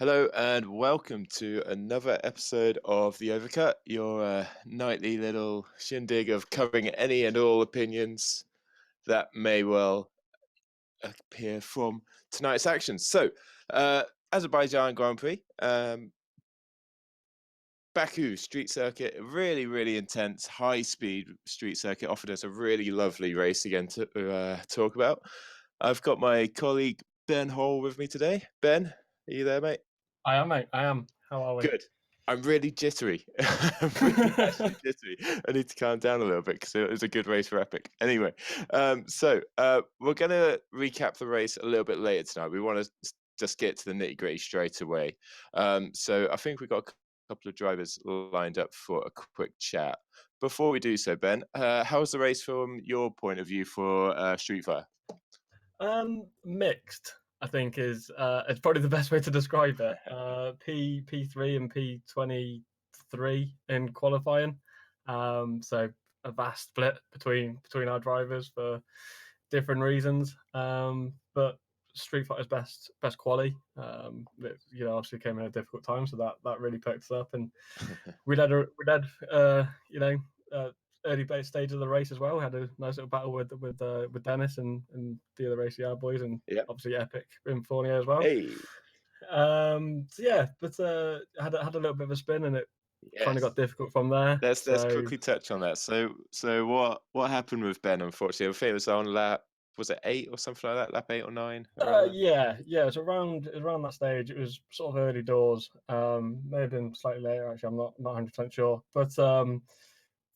Hello and welcome to another episode of the Overcut, your nightly little shindig of covering any and all opinions that may well appear from tonight's actions. So, Azerbaijan Grand Prix, Baku street circuit, really intense, high-speed street circuit, offered us a really lovely race again to talk about. I've got my colleague Ben Horrill with me today. Ben, are you there, mate? I am, mate. I am. How are we? Good. I'm really jittery. I'm really actually jittery. I need to calm down a little bit because it was a good race for Epic. Anyway, so we're going to recap the race a little bit later tonight. We want to just get to the nitty gritty straight away. So I think we've got a couple of drivers lined up for a quick chat. Before we do so, Ben, how was the race from your point of view for Street Fighter? Mixed, I think is it's probably the best way to describe it. P3 and P23 in qualifying. So a vast split between our drivers for different reasons. But Street Fighter's best quali. It, obviously came in a difficult time, so that really picked us up, and we'd had early stage of the race as well. Had a nice little battle with Dennis and the other ACR boys, and obviously Epic in Fournier as well. Hey. So yeah, but had a little bit of a spin, and it kind of got difficult from there. Let's quickly touch on that. So what happened with Ben? Unfortunately, I think it was on lap, was it 8 or something like that? Lap 8 or 9? Yeah. It was around that stage. It was sort of early doors. May have been slightly later. Actually, I'm not 100% sure. But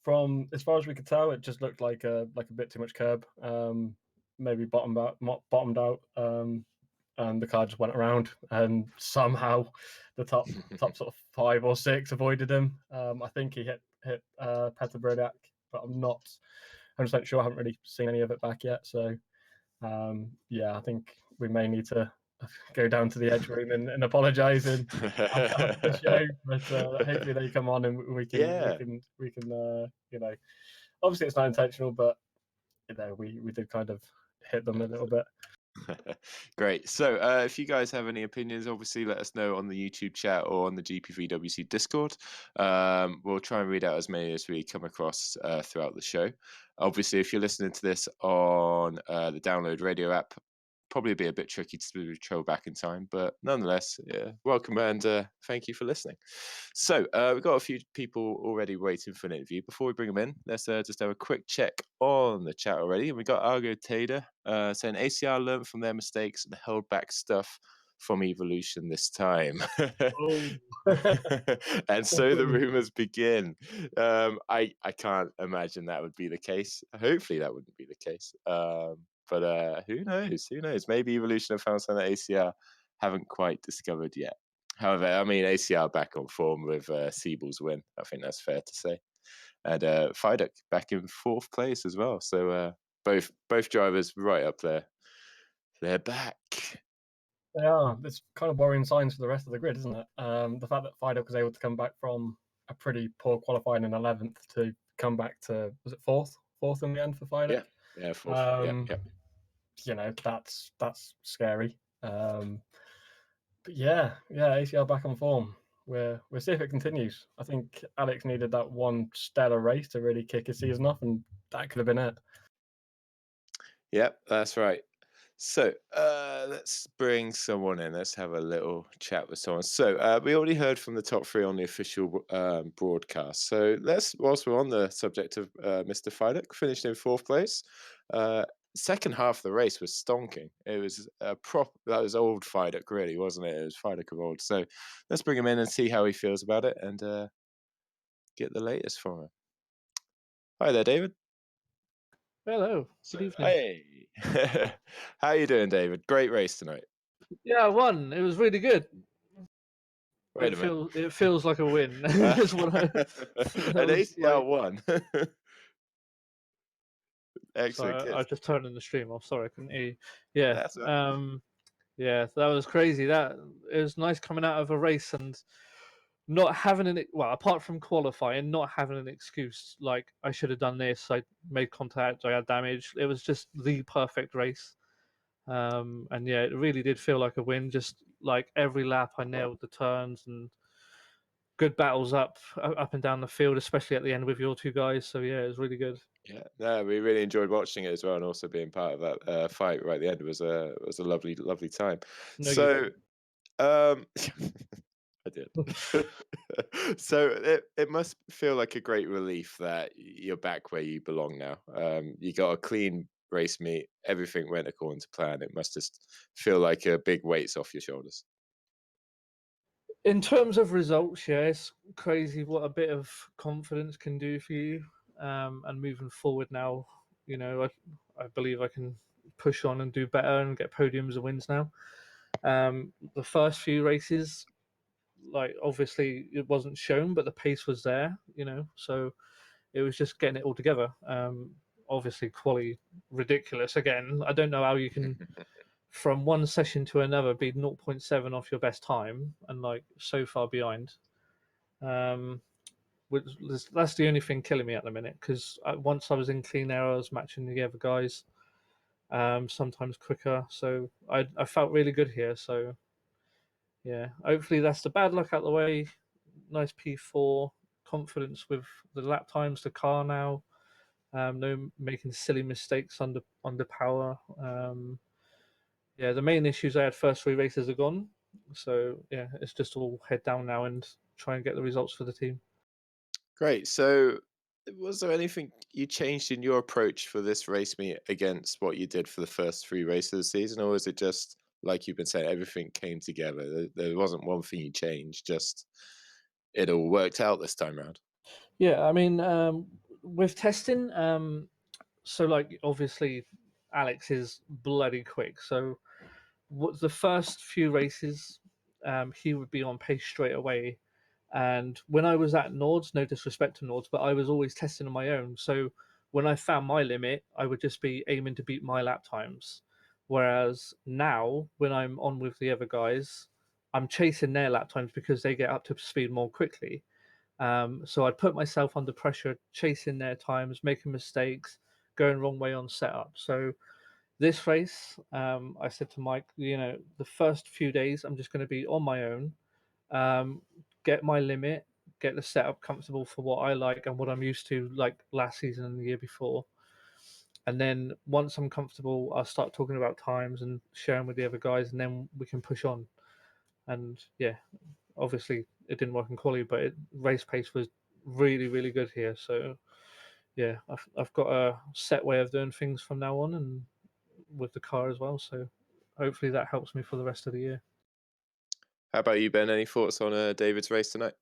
from as far as we could tell, it just looked like a bit too much curb. Maybe bottomed out. And the car just went around, and somehow the top sort of 5 or 6 avoided him. I think he hit Petr Brodak, but I'm not 100% sure. I haven't really seen any of it back yet. So I think we may need to go down to the edge room and apologise and after the show. But hopefully they come on and we can obviously it's not intentional, but we did kind of hit them a little bit. Great. So if you guys have any opinions, obviously let us know on the YouTube chat or on the GPVWC Discord. We'll try and read out as many as we come across throughout the show. Obviously, if you're listening to this on the Download Radio app, probably be a bit tricky to travel back in time, but nonetheless, welcome and thank you for listening. So we've got a few people already waiting for an interview. Before we bring them in, let's just have a quick check on the chat already. And we got Argo Tader saying ACR learned from their mistakes and held back stuff from Evolution this time. And so the rumors begin. I can't imagine that would be the case. Hopefully that wouldn't be the case. But who knows? Who knows? Maybe Evolution have found something that ACR haven't quite discovered yet. However, I mean, ACR back on form with Siebel's win. I think that's fair to say. And Fiduk back in 4th place as well. So both drivers right up there. They're back. They are. It's kind of worrying signs for the rest of the grid, isn't it? The fact that Fiduk was able to come back from a pretty poor qualifying in 11th to come back to, was it 4th? 4th in the end for Fiduk? Yeah, 4th. That's scary. But yeah, ACL back on form. We'll see if it continues. I think Alex needed that one stellar race to really kick his season off, and that could have been it. Yep, that's right. So let's bring someone in. Let's have a little chat with someone. So we already heard from the top 3 on the official broadcast. So whilst we're on the subject of Mr. Fiduk, finished in 4th place. Second half of the race was stonking. It was that was old Fiduk, really, wasn't it? It was Fiduk of old. So let's bring him in and see how he feels about it and get the latest from him. Hi there, David. Hello. Good evening. Hey. How are you doing, David? Great race tonight. Yeah, I won. It was really good. Wait a minute. It feels like a win. That's what An ACR won. Excellent. Sorry, I just turned on the stream. I'm sorry, I couldn't hear you. Yeah. That's right. Yeah, that was crazy. It was nice coming out of a race and not having apart from qualifying, not having an excuse like I should have done this, I made contact, I had damage. It was just the perfect race. And yeah, it really did feel like a win. Just like every lap I nailed the turns and good battles up and down the field, especially at the end with your two guys. So yeah, it was really good. Yeah, no, we really enjoyed watching it as well, and also being part of that fight right at the end was a lovely time. No, you So, I did. So it must feel like a great relief that you're back where you belong now. You got a clean race meet, everything went according to plan. It must just feel like a big weight's off your shoulders. In terms of results, yeah, it's crazy what a bit of confidence can do for you. And moving forward now, you know, I believe I can push on and do better and get podiums and wins now. The first few races, like obviously it wasn't shown, but the pace was there, you know, so it was just getting it all together. Obviously, quality ridiculous again. I don't know how you can from one session to another be 0.7 off your best time and like so far behind. Which that's the only thing killing me at the minute because once I was in clean air, I was matching the other guys, sometimes quicker. So I felt really good here. So yeah, hopefully that's the bad luck out the way. Nice P4, confidence with the lap times, the car now. No making silly mistakes under power. Yeah, the main issues I had first three races are gone. So yeah, it's just all head down now and try and get the results for the team. Great. So, was there anything you changed in your approach for this race meet against what you did for the first three races of the season, or was it just like you've been saying, everything came together? There wasn't one thing you changed; just it all worked out this time around. Yeah, I mean, with testing, so like obviously Alex is bloody quick. So what the first few races, he would be on pace straight away. And when I was at Nords, no disrespect to Nords, but I was always testing on my own. So when I found my limit, I would just be aiming to beat my lap times. Whereas now, when I'm on with the other guys, I'm chasing their lap times because they get up to speed more quickly. So I'd put myself under pressure, chasing their times, making mistakes, going wrong way on setup. So this race, I said to Mike, you know, the first few days I'm just going to be on my own, get my limit, get the setup comfortable for what I like and what I'm used to, like last season and the year before. And then once I'm comfortable, I'll start talking about times and sharing with the other guys, and then we can push on. And yeah, obviously it didn't work in quali, but race pace was really, really good here. So yeah, I've got a set way of doing things from now on, and with the car as well. So hopefully that helps me for the rest of the year. How about you, Ben? Any thoughts on David's race tonight?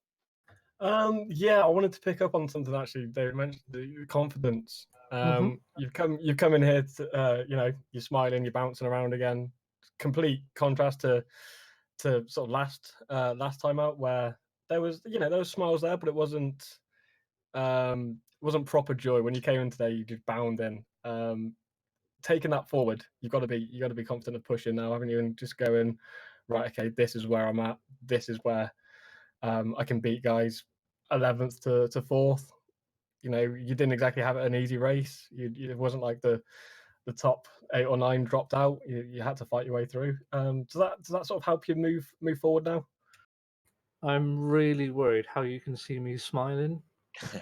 Yeah, I wanted to pick up on something actually. They mentioned the confidence. You've come in here to, you know, you're smiling, you're bouncing around again. Complete contrast to sort of last time out where there was, you know, there was smiles there, but it wasn't proper joy. When you came in today, you just bound in. Taking that forward, you got to be confident of pushing now, haven't you? And just going, right, okay, this is where I'm at. This is where I can beat guys 11th to 4th. You know, you didn't exactly have an easy race. It wasn't like the top 8 or 9 dropped out. You had to fight your way through. Does that sort of help you move forward now? I'm really worried how you can see me smiling.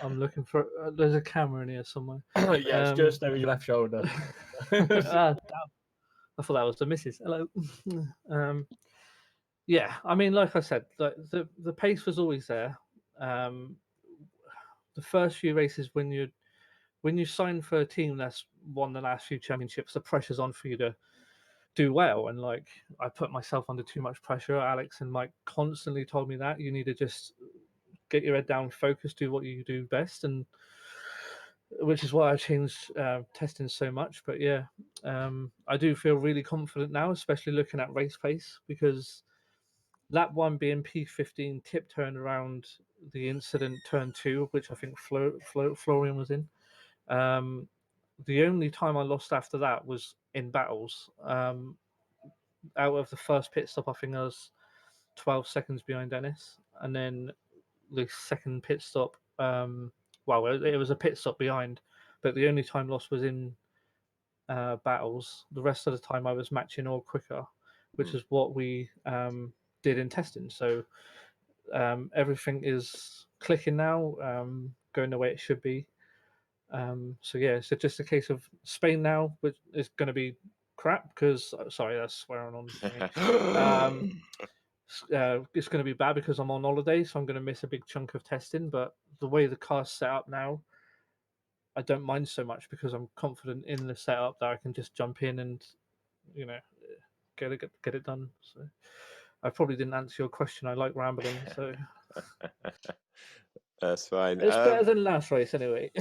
I'm looking for. There's a camera in here somewhere. Yeah, it's just over your left shoulder. Damn. I thought that was the missus. Hello. Yeah, I mean, like I said, the pace was always there. The first few races, when you sign for a team that's won the last few championships, the pressure's on for you to do well. And like, I put myself under too much pressure. Alex and Mike constantly told me that you need to just get your head down, focus, do what you do best, and which is why I changed testing so much. But yeah, I do feel really confident now, especially looking at race pace, because lap one being P15 tip turned around the incident turn two, which I think Florian was in. The only time I lost after that was in battles. Out of the first pit stop, I think I was 12 seconds behind Dennis, and then the second pit stop. Well, it was a pit stop behind, but the only time lost was in battles. The rest of the time I was matching or quicker. which is what we did in testing. So everything is clicking now, going the way it should be. So yeah, so just a case of Spain now, which is going to be crap because sorry, that's swearing on me. It's going to be bad because I'm on holiday, so I'm going to miss a big chunk of testing. But the way the car's set up now, I don't mind so much because I'm confident in the setup that I can just jump in and get it done. So I probably didn't answer your question. I like rambling, so That's fine. it's better than last race anyway.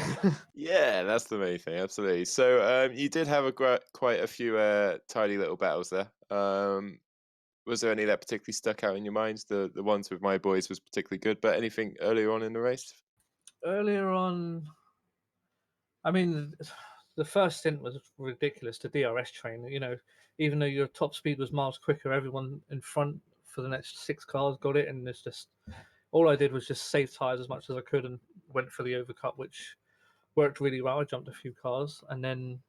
Yeah, that's the main thing. Absolutely. So you did have quite a few tidy little battles there. Was there any that particularly stuck out in your minds? The ones with my boys was particularly good, but anything earlier on in the race? Earlier on, I mean, the first stint was ridiculous. The DRS train, even though your top speed was miles quicker, everyone in front for the next 6 cars got it, and it's just all I did was just save tires as much as I could and went for the overcut, which worked really well. I jumped a few cars, and then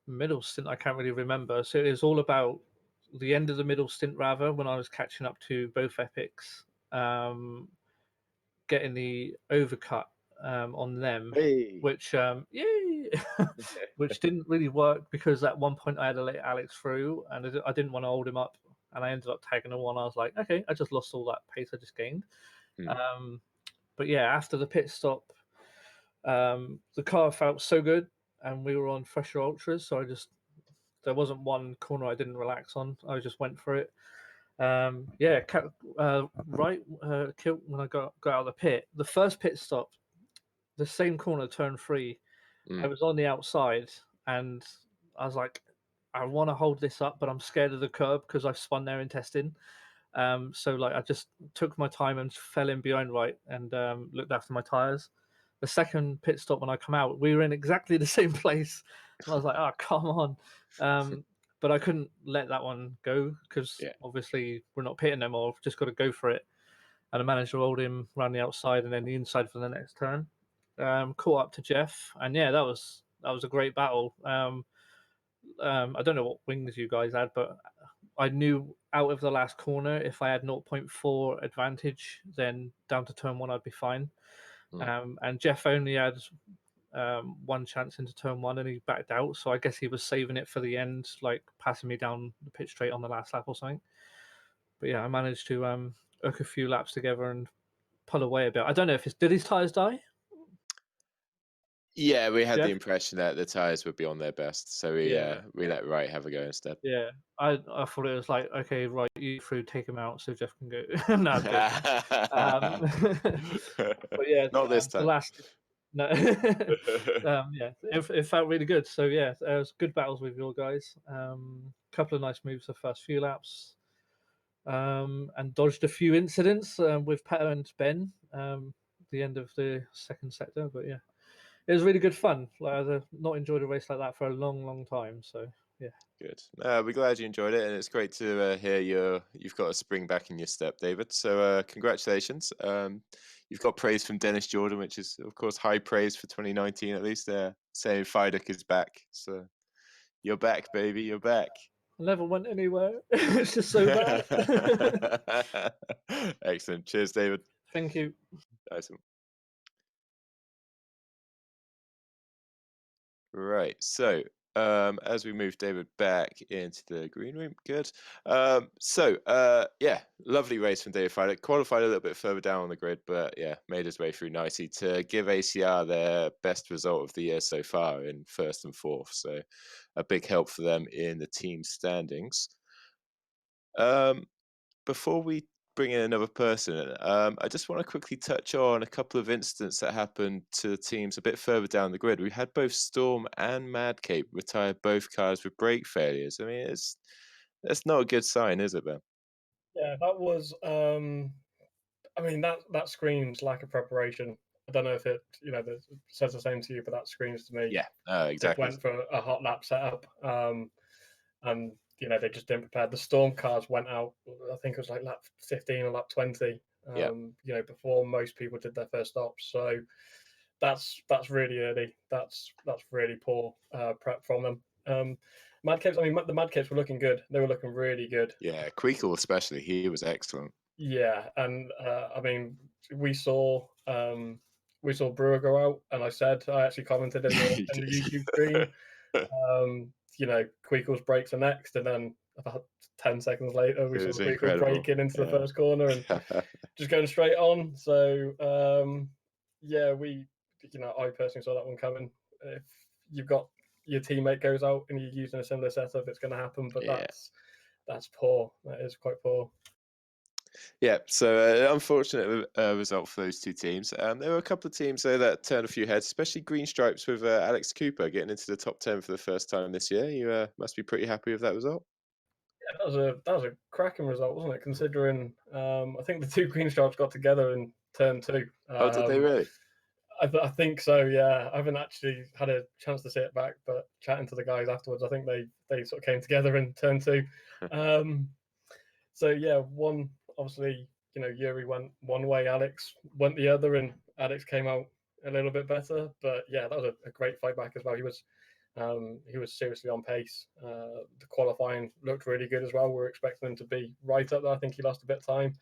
middle stint I can't really remember. So it was all about the end of the middle stint, rather, when I was catching up to both epics, getting the overcut on them, Hey. which yay, which didn't really work because at one point I had to let Alex through, and I didn't want to hold him up, and I ended up tagging a one. I was like, okay, I just lost all that pace I just gained. But yeah, after the pit stop, the car felt so good, and we were on fresher ultras, so there wasn't one corner I didn't relax on. I just went for it. Yeah, killed when I got out of the pit. The first pit stop, the same corner, turn 3. I was on the outside, and I was like, I want to hold this up, but I'm scared of the curb because I've spun there in testing. So like I just took my time and fell in behind right and looked after my tires. The second pit stop when I come out, we were in exactly the same place. And I was like, oh, come on. But I couldn't let that one go because obviously we're not pitting no more. I've just got to go for it. And I managed to hold him around the outside and then the inside for the next turn. Caught up to Jeff, and yeah, that was a great battle. I don't know what wings you guys had, but I knew out of the last corner, if I had 0.4 advantage, then down to turn 1 I'd be fine. And Jeff only had one chance into turn 1 and he backed out, so I guess he was saving it for the end, like passing me down the pit straight on the last lap or something. But yeah, I managed to hook a few laps together and pull away a bit. I don't know if did his tires die? Yeah, we had Jeff? the impression that the tires would be on their best, so we let Wright have a go instead. Yeah, I thought it was like, okay, right, you through, take him out so Jeff can go. No, I'm joking. But yeah, not this time. The last, no, yeah, it felt really good. So yeah, it was good battles with your guys. Couple of nice moves the first few laps, and dodged a few incidents with Petter and Ben. The end of the second sector, but yeah, it was really good fun. Like I've not enjoyed a race like that for a long, long time. So yeah. Good. We're glad you enjoyed it, and it's great to hear you've got a spring back in your step, David. So congratulations. You've got praise from Dennis Jordan, which is of course high praise for 2019 at least. Saying Fidek is back, so you're back, baby. You're back. I never went anywhere. It's just so bad. Excellent. Cheers, David. Thank you. Awesome. Right. So as we move David back into the green room, good. Yeah, lovely race from David Fidek. Qualified a little bit further down on the grid, but yeah, made his way through nicely to give ACR their best result of the year so far in 1st and 4th. So a big help for them in the team standings. Before we bring in another person, I just want to quickly touch on a couple of incidents that happened to teams a bit further down the grid. We had both Storm and Madcape retire both cars with brake failures. I mean, that's not a good sign, is it, Ben? Yeah, that was. I mean, that screams lack of preparation. I don't know if it, says the same to you, but that screams to me. Yeah, exactly. They went for a hot lap setup, and they just didn't prepare. The Storm cars went out. I think it was like lap 15 or lap 20. Before most people did their first stops. So that's really early. That's really poor prep from them. Madcaps. I mean, the Madcaps were looking good. They were looking really good. Yeah, Queekle especially, he was excellent. Yeah, and I mean, we saw Brewer go out, and I actually commented in the YouTube stream. Queekle's brakes are next, and then about 10 seconds later, we saw Queekle braking into the first corner and just going straight on. So I personally saw that one coming. If you've got your teammate goes out and you're using a similar setup, it's going to happen. But that's poor. That is quite poor. Yeah, so unfortunate result for those two teams. There were a couple of teams though that turned a few heads, especially Green Stripes with Alex Cooper getting into the top 10 for the first time this year. You must be pretty happy with that result. Yeah, that was a cracking result, wasn't it? Considering I think the two Green Stripes got together in turn 2. Oh, did they really? I think so. Yeah, I haven't actually had a chance to see it back, but chatting to the guys afterwards, I think they sort of came together in turn 2. So yeah, one obviously, Yuri went one way, Alex went the other, and Alex came out a little bit better. But yeah, that was a great fight back as well. He was seriously on pace. The qualifying looked really good as well. We were expecting him to be right up there. I think he lost a bit of time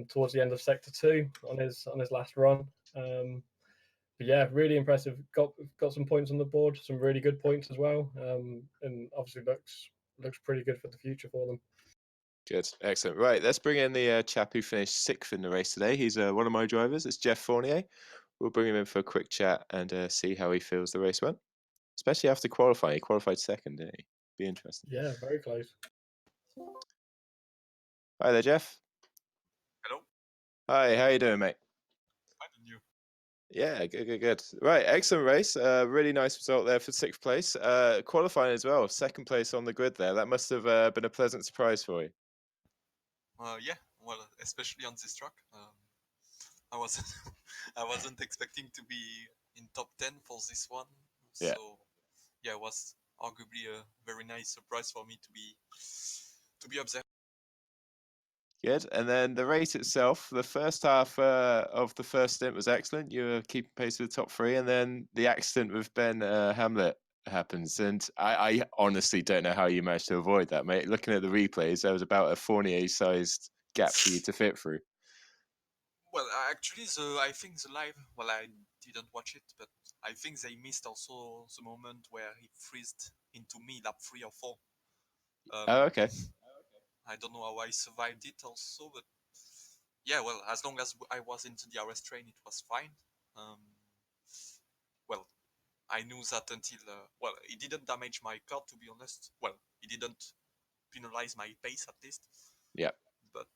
towards the end of Sector 2 on his last run. But yeah, really impressive. Got some points on the board, some really good points as well, and obviously looks pretty good for the future for them. Good, excellent. Right, let's bring in the chap who finished 6th in the race today. He's one of my drivers. It's Jeff Fournier. We'll bring him in for a quick chat and see how he feels the race went, especially after qualifying. He qualified 2nd, didn't he? Be interesting. Yeah, very close. Hi there, Jeff. Hello. Hi, how you doing, mate? Fine, and you? Yeah, good. Right, excellent race. Really nice result there for 6th place. Qualifying as well, 2nd place on the grid there. That must have been a pleasant surprise for you. Yeah, well, especially on this track. I wasn't I wasn't expecting to be in top 10 for this one. Yeah. So yeah, it was arguably a very nice surprise for me to be up there. Good. And then the race itself, the first half of the first stint was excellent. You were keeping pace with the top 3, and then the accident with Ben Hamlet happens. And I honestly don't know how you managed to avoid that, mate. Looking at the replays, there was about a Fournier-sized gap for you to fit through. Well, actually, I think the live. Well, I didn't watch it, but I think they missed also the moment where he freezed into me lap 3 or 4. Oh, okay. I don't know how I survived it also, but yeah, well, as long as I was into the RS train, it was fine. Well, I knew that until, it didn't damage my car, to be honest. Well, it didn't penalize my pace, at least. Yeah. But,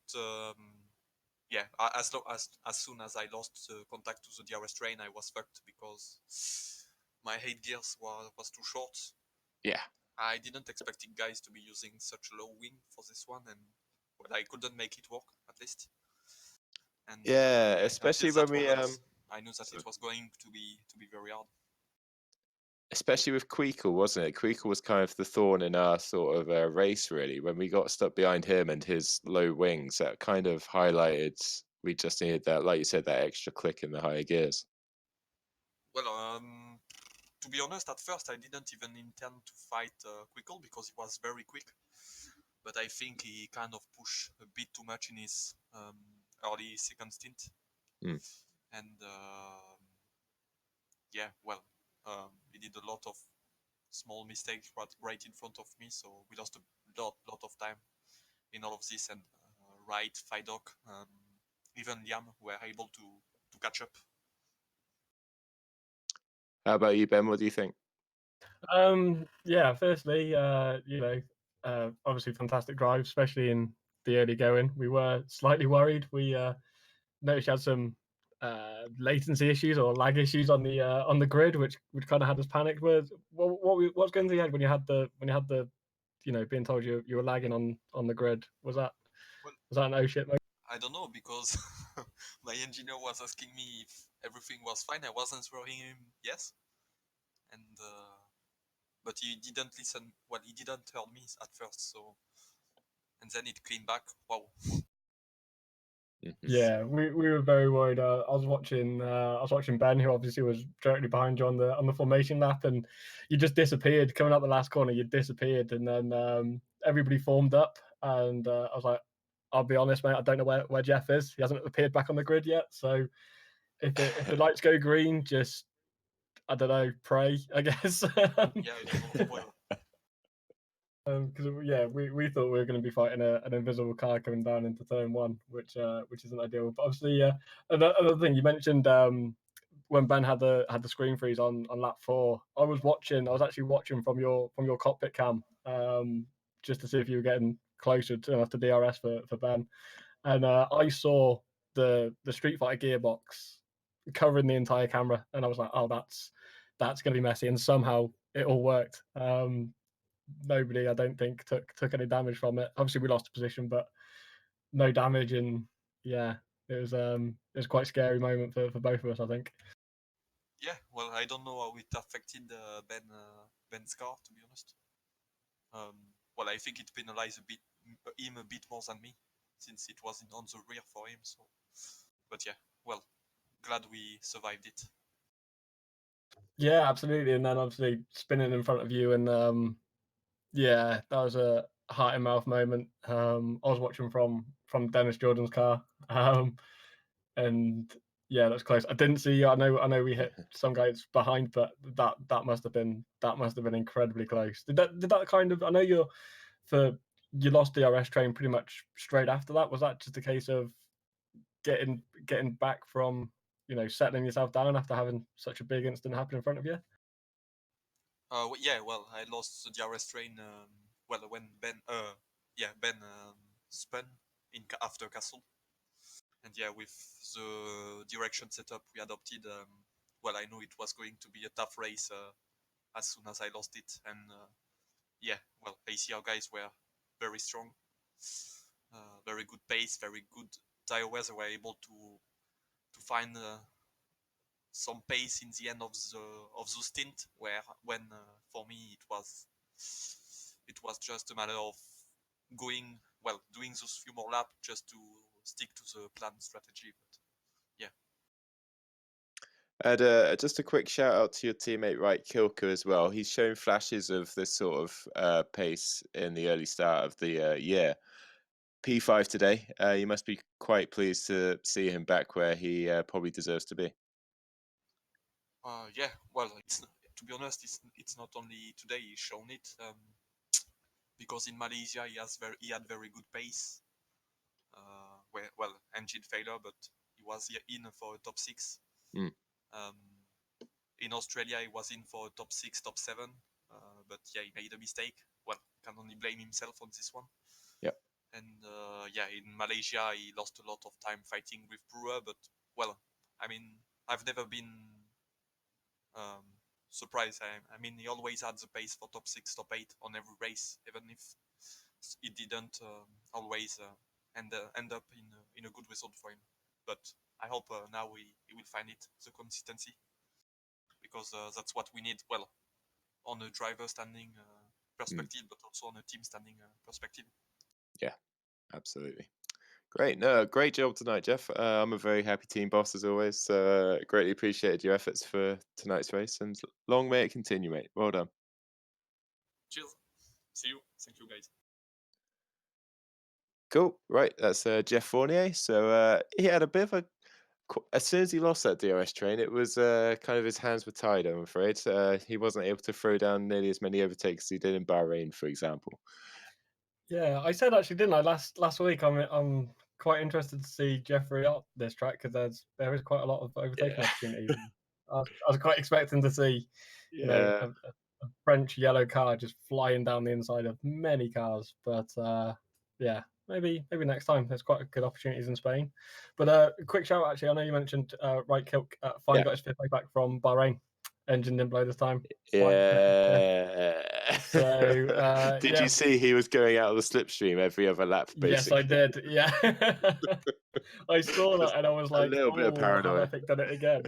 yeah, as soon as I lost contact to the DRS train, I was fucked because my 8 gears was too short. Yeah. I didn't expect guys to be using such low wing for this one, and I couldn't make it work, at least. And yeah, especially when we I knew that it was going to be very hard. Especially with Queekle, wasn't it? Queekle was kind of the thorn in our sort of race, really. When we got stuck behind him and his low wings, that kind of highlighted we just needed that, like you said, that extra click in the higher gears. Well, to be honest, at first I didn't even intend to fight Queekle because he was very quick. But I think he kind of pushed a bit too much in his early second stint. Mm. And yeah, well, he did a lot of small mistakes right in front of me, so we lost a lot of time in all of this. And Wright, Fidok, even Liam were able to catch up. How about you, Ben? What do you think? Yeah, firstly, obviously fantastic drive, especially in the early going. We were slightly worried. We noticed you had some latency issues or lag issues on the grid, which kind of had us panicked. What's going through your head when you had the being told you were lagging on the grid? Was that an oh shit moment? I don't know, because my engineer was asking me if everything was fine. I was answering him yes, and but he didn't listen. Well, he didn't hear me at first, so, and then it came back. Wow. Yeah, we were very worried. I was watching Ben, who obviously was directly behind you on the formation lap, and you just disappeared coming out the last corner. You disappeared, and then everybody formed up, and I was like, I'll be honest, mate, I don't know where Jeff is. He hasn't appeared back on the grid yet. So if the lights go green, just I don't know, pray, I guess. Yeah, I don't know why. Because we thought we were going to be fighting an invisible car coming down into turn one, which isn't ideal. But obviously, another thing you mentioned when Ben had the screen freeze on lap 4, I was actually watching from your cockpit cam just to see if you were getting closer enough to DRS for Ben, and I saw the Street Fighter gearbox covering the entire camera, and I was like, oh, that's going to be messy, and somehow it all worked. Nobody, I don't think, took any damage from it. Obviously, we lost a position, but no damage, and yeah, it was quite a scary moment for both of us, I think. Yeah, well, I don't know how it affected Ben's car, to be honest. Well, I think it penalized him a bit more than me, since it wasn't on the rear for him. So, but yeah, well, glad we survived it. Yeah, absolutely. And then obviously spinning in front of you, and yeah, that was a heart and mouth moment. I was watching from Dennis Jordan's car, and yeah, that's close. I didn't see you. I know we hit some guys behind, but that must have been incredibly close. Did that kind of? I know you lost the DRS train pretty much straight after that. Was that just a case of getting back from settling yourself down after having such a big incident happen in front of you? Yeah, well, I lost the DRS train. Well, when Ben spun after Castle, and yeah, with the direction setup we adopted, well, I knew it was going to be a tough race as soon as I lost it, and yeah, well, ACR guys were very strong, very good pace, very good tire wear. They were able to find some pace in the end of the stint, when for me it was just a matter of doing those few more laps just to stick to the planned strategy. But yeah. And just a quick shout out to your teammate Wright Kilker as well. He's shown flashes of this sort of pace in the early start of the year. P5 today. You must be quite pleased to see him back where he probably deserves to be. Yeah, well, to be honest, it's not only today he's shown it, because in Malaysia he had very good pace. Engine failure, but he was in for a top 6. In Australia, he was in for a top 6, top 7, but yeah, he made a mistake. Well, can only blame himself on this one. Yeah. And yeah, in Malaysia, he lost a lot of time fighting with Brewer, but well, I mean, I've never been surprised. I mean, he always had the pace for top 6, top 8 on every race, even if it didn't always end up in a good result for him. But I hope now he will find it, the consistency, because that's what we need. Well, on a driver standing perspective, but also on a team standing perspective. Yeah, absolutely. Great. No, great job tonight, Jeff. I'm a very happy team boss as always. So greatly appreciated your efforts for tonight's race, and long may it continue, mate. Well done. Cheers. See you. Thank you, guys. Cool. Right. That's Jeff Fournier. So he had a bit of as soon as he lost that DRS train, it was kind of his hands were tied, I'm afraid. He wasn't able to throw down nearly as many overtakes as he did in Bahrain, for example. Yeah, I said actually, didn't I, last week? I'm quite interested to see Jeffrey up this track because there is quite a lot of overtaking opportunities. I was quite expecting to see, a French yellow car just flying down the inside of many cars, but yeah, maybe next time. There's quite good opportunities in Spain. But a quick shout, actually, I know you mentioned Wright Kilk finally got his fifth back from Bahrain. Engine didn't blow this time. Yeah. So did you see he was going out of the slipstream every other lap, basically? Yes, I did. Yeah. I saw that and I was like, a little bit of paranoia. Have Epic done it again?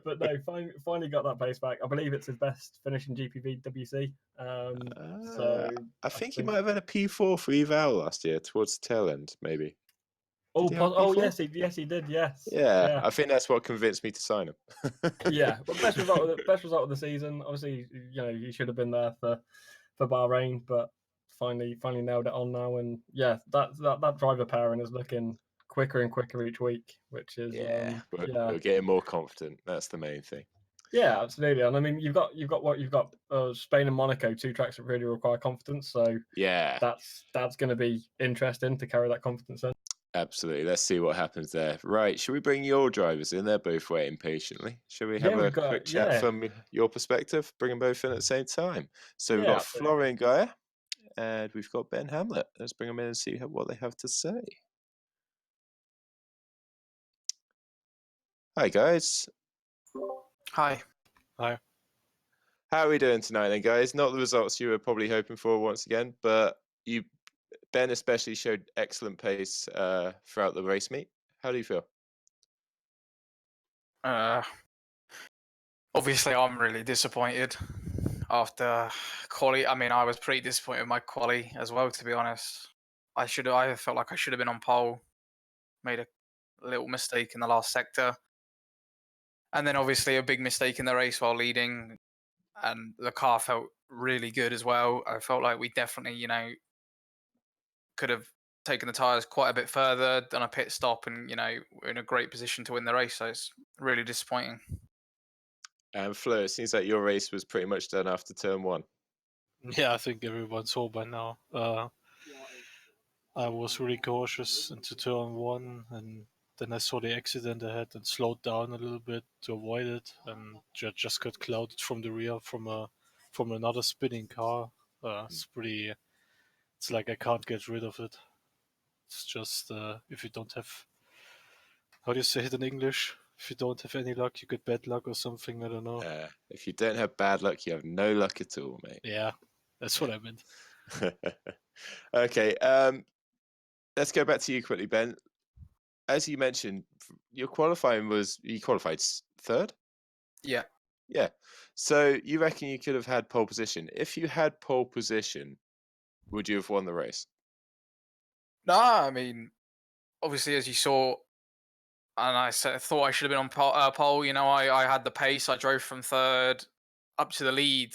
But no, finally got that pace back. I believe it's his best finish in GPVWC. So I think he might have had a P4 for eval last year towards the tail end, maybe. Oh, Did he have oh P4? yes, he did. Yes. Yeah, I think that's what convinced me to sign him. Yeah, but best result of the season. Obviously, he should have been there for Bahrain, but finally nailed it on now. And yeah, that driver pairing is looking quicker and quicker each week, which is we're getting more confident. That's the main thing. Yeah, absolutely. And I mean, you've got Spain and Monaco, 2 tracks that really require confidence. So yeah, that's going to be interesting to carry that confidence in. Absolutely. Let's see what happens there. Right. Should we bring your drivers in? They're both waiting patiently. Shall we have a quick chat from your perspective? Bring them both in at the same time. So we've got Florian Gaia and we've got Ben Hamlet. Let's bring them in and see what they have to say. Hi, guys. Hi. Hi. How are we doing tonight then, guys? Not the results you were probably hoping for once again, but Ben especially showed excellent pace throughout the race meet. How do you feel? Obviously, I'm really disappointed after quali. I mean, I was pretty disappointed with my quali as well, to be honest. I felt like I should have been on pole. Made a little mistake in the last sector. And then obviously a big mistake in the race while leading. And the car felt really good as well. I felt like we definitely, could have taken the tyres quite a bit further, done a pit stop, and, we're in a great position to win the race. So it's really disappointing. And Fleur, it seems like your race was pretty much done after turn 1. Yeah, I think everyone saw by now. I was really cautious into turn 1, and then I saw the accident ahead and slowed down a little bit to avoid it, and just got clouded from the rear from another spinning car. It's like I can't get rid of it. It's just if you don't have, how do you say it in English? If you don't have any luck, you get bad luck or something. I don't know. If you don't have bad luck, you have no luck at all, mate. Yeah, that's what I meant. Okay, let's go back to you quickly, Ben. As you mentioned, your qualifying you qualified 3rd? Yeah. Yeah. So you reckon you could have had pole position? If you had pole position, would you have won the race? No, I mean, obviously, as you saw, and I thought I should have been on pole. I had the pace. I drove from 3rd up to the lead,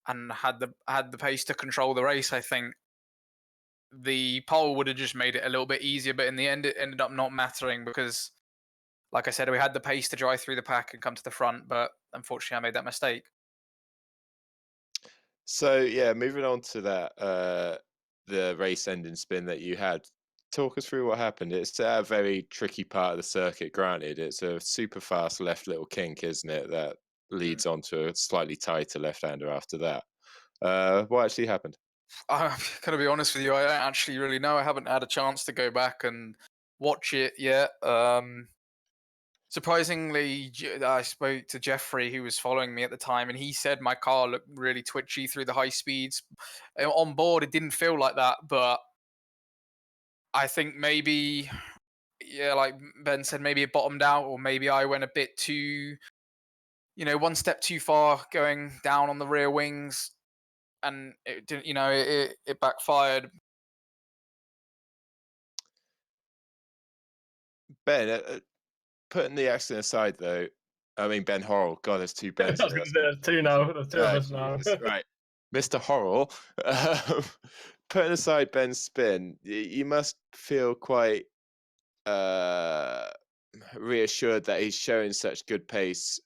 and had the pace to control the race. I think the pole would have just made it a little bit easier, but in the end, it ended up not mattering because, like I said, we had the pace to drive through the pack and come to the front. But unfortunately, I made that mistake. So yeah, moving on to that, the race ending spin that you had. Talk us through what happened. It's a very tricky part of the circuit, granted. It's a super fast left little kink, isn't it, that leads onto a slightly tighter left-hander after that. What actually happened? I'm going to be honest with you, I don't actually really know. I haven't had a chance to go back and watch it yet. Surprisingly, I spoke to Jeffrey, who was following me at the time, and he said my car looked really twitchy through the high speeds. On board, it didn't feel like that, but I think maybe, like Ben said, maybe it bottomed out, or maybe I went a bit too, one step too far going down on the rear wings, and it didn't, it backfired. Ben, putting the accident aside, though, I mean, Ben Horrill. God, there's 2 Bens. There's 2 now. There's 2 of us now. Right. Mr. Horrill, putting aside Ben's spin, you must feel quite reassured that he's showing such good pace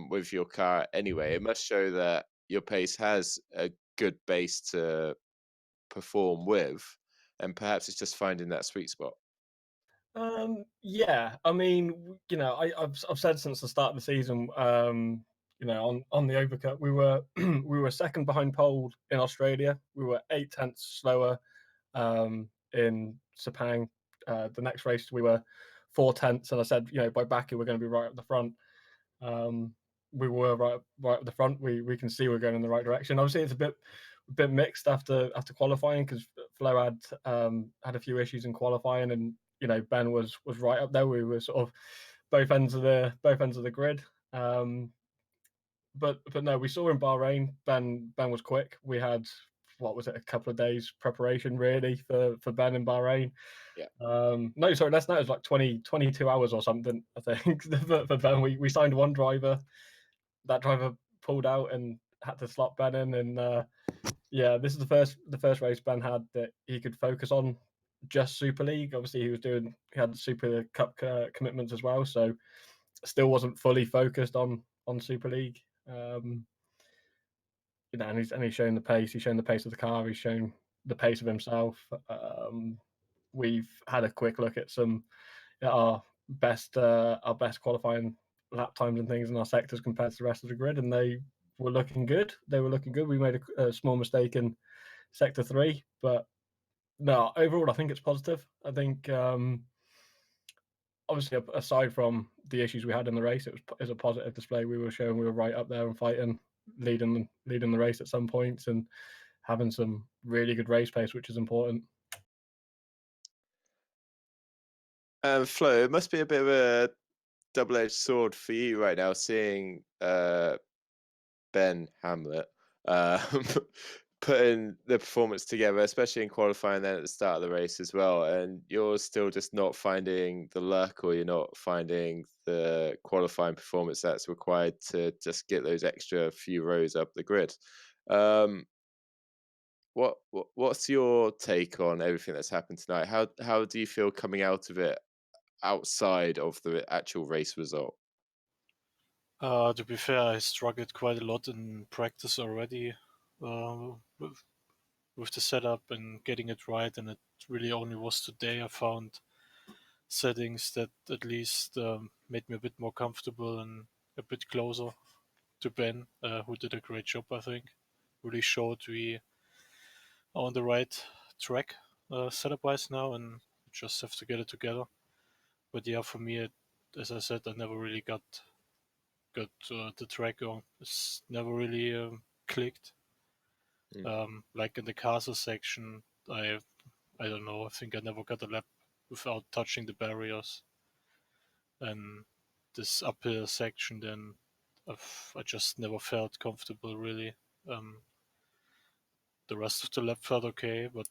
with your car anyway. It must show that your pace has a good base to perform with, and perhaps it's just finding that sweet spot. Yeah, I mean, I've said since the start of the season, on the Overcut, we were we were 2nd behind pole in Australia. We were 0.8 slower in Sepang. The next race we were 0.4, and I said, by Baku we're going to be right up the front. We were right at the front. We can see we're going in the right direction. Obviously, it's a bit mixed after qualifying because Flo had a few issues in qualifying, and Ben was right up there. We were sort of both ends of the grid. But no, we saw in Bahrain, Ben was quick. We had what was it, a couple of days preparation really for Ben in Bahrain. Yeah. No, sorry, it was like 22 hours or something, I think, for Ben. We signed one driver. That driver pulled out and had to slot Ben in, and yeah, this is the first race Ben had that he could focus on just Super League. Obviously, he had Super Cup commitments as well, so still wasn't fully focused on Super League. And he's shown the pace. He's shown the pace of the car. He's shown the pace of himself. We've had a quick look at some our best qualifying lap times and things in our sectors compared to the rest of the grid, and they were looking good. We made a small mistake in sector 3, but no, overall I think it's positive. I think obviously aside from the issues we had in the race, it was a positive display. We were showing we were right up there and fighting, leading the race at some points, and having some really good race pace, which is important. Flo, it must be a bit of a double-edged sword for you right now, seeing Ben Hamlet putting the performance together, especially in qualifying, then at the start of the race as well, and you're still just not finding the luck, or you're not finding the qualifying performance that's required to just get those extra few rows up the grid. What's your take on everything that's happened tonight? How do you feel coming out of it outside of the actual race result? To be fair, I struggled quite a lot in practice already with the setup and getting it right, and it really only was today I found settings that at least made me a bit more comfortable and a bit closer to Ben, who did a great job, I think. Really showed we are on the right track setup-wise now, and we just have to get it together. But yeah, for me, as I said, I never really got the track on. It's never really clicked. Like in the castle section, I don't know. I think I never got a lap without touching the barriers. And this uphill section, then I just never felt comfortable really. The rest of the lap felt okay, but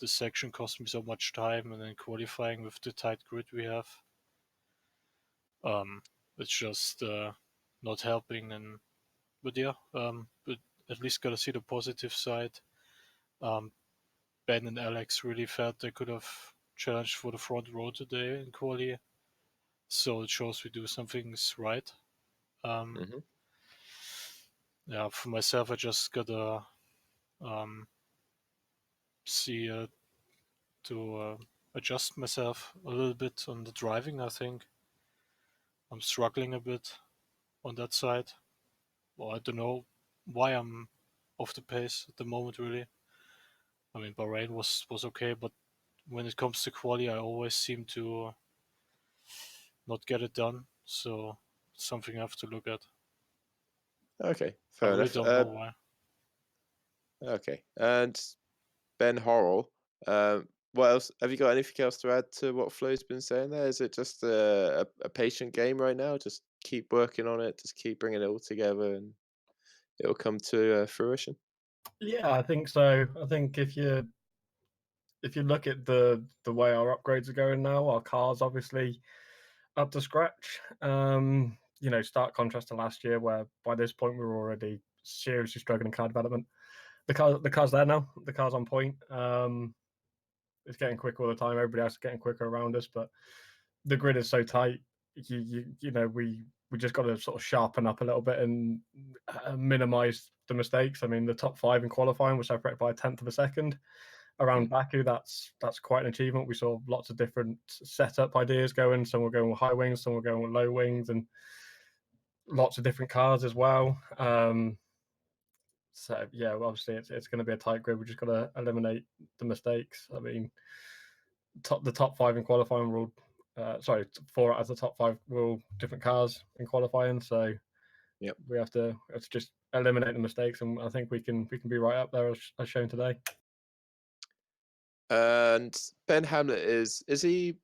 this section cost me so much time, and then qualifying with the tight grid we have, it's just not helping. But yeah, but at least gotta see the positive side. Ben and Alex really felt they could have challenged for the front row today in quali, so it shows we do some things right. Yeah, for myself, I just gotta see to adjust myself a little bit on the driving. I think I'm struggling a bit on that side. Well, I don't know why I'm off the pace at the moment, really. I mean, Bahrain was okay, but when it comes to quali, I always seem to not get it done. So it's something I have to look at. Okay, I fair really enough. don't know why. Okay, and Ben Horrill, what else? Have you got anything else to add to what Flo's been saying there? Is it just a patient game right now? Just keep working on it, just keep bringing it all together, and it'll come to fruition? Yeah, I think so. I think if you look at the way our upgrades are going now, our car's obviously up to scratch. Stark contrast to last year, where by this point we were already seriously struggling in car development. The car's there now. The car's on point. It's getting quicker all the time. Everybody else is getting quicker around us, but the grid is so tight. We just got to sort of sharpen up a little bit and minimize the mistakes. I mean, the top 5 in qualifying was separated by 1/10 of a second. Around Baku, that's quite an achievement. We saw lots of different setup ideas going. Some were going with high wings, some were going with low wings, and lots of different cars as well. So yeah, obviously it's going to be a tight grid. We just got to eliminate the mistakes. I mean, the top 5 in qualifying were all, 4 out of the top 5 were all different cars in qualifying. So Yep. we have to just eliminate the mistakes, and I think we can be right up there as shown today. And Ben Hamlet is he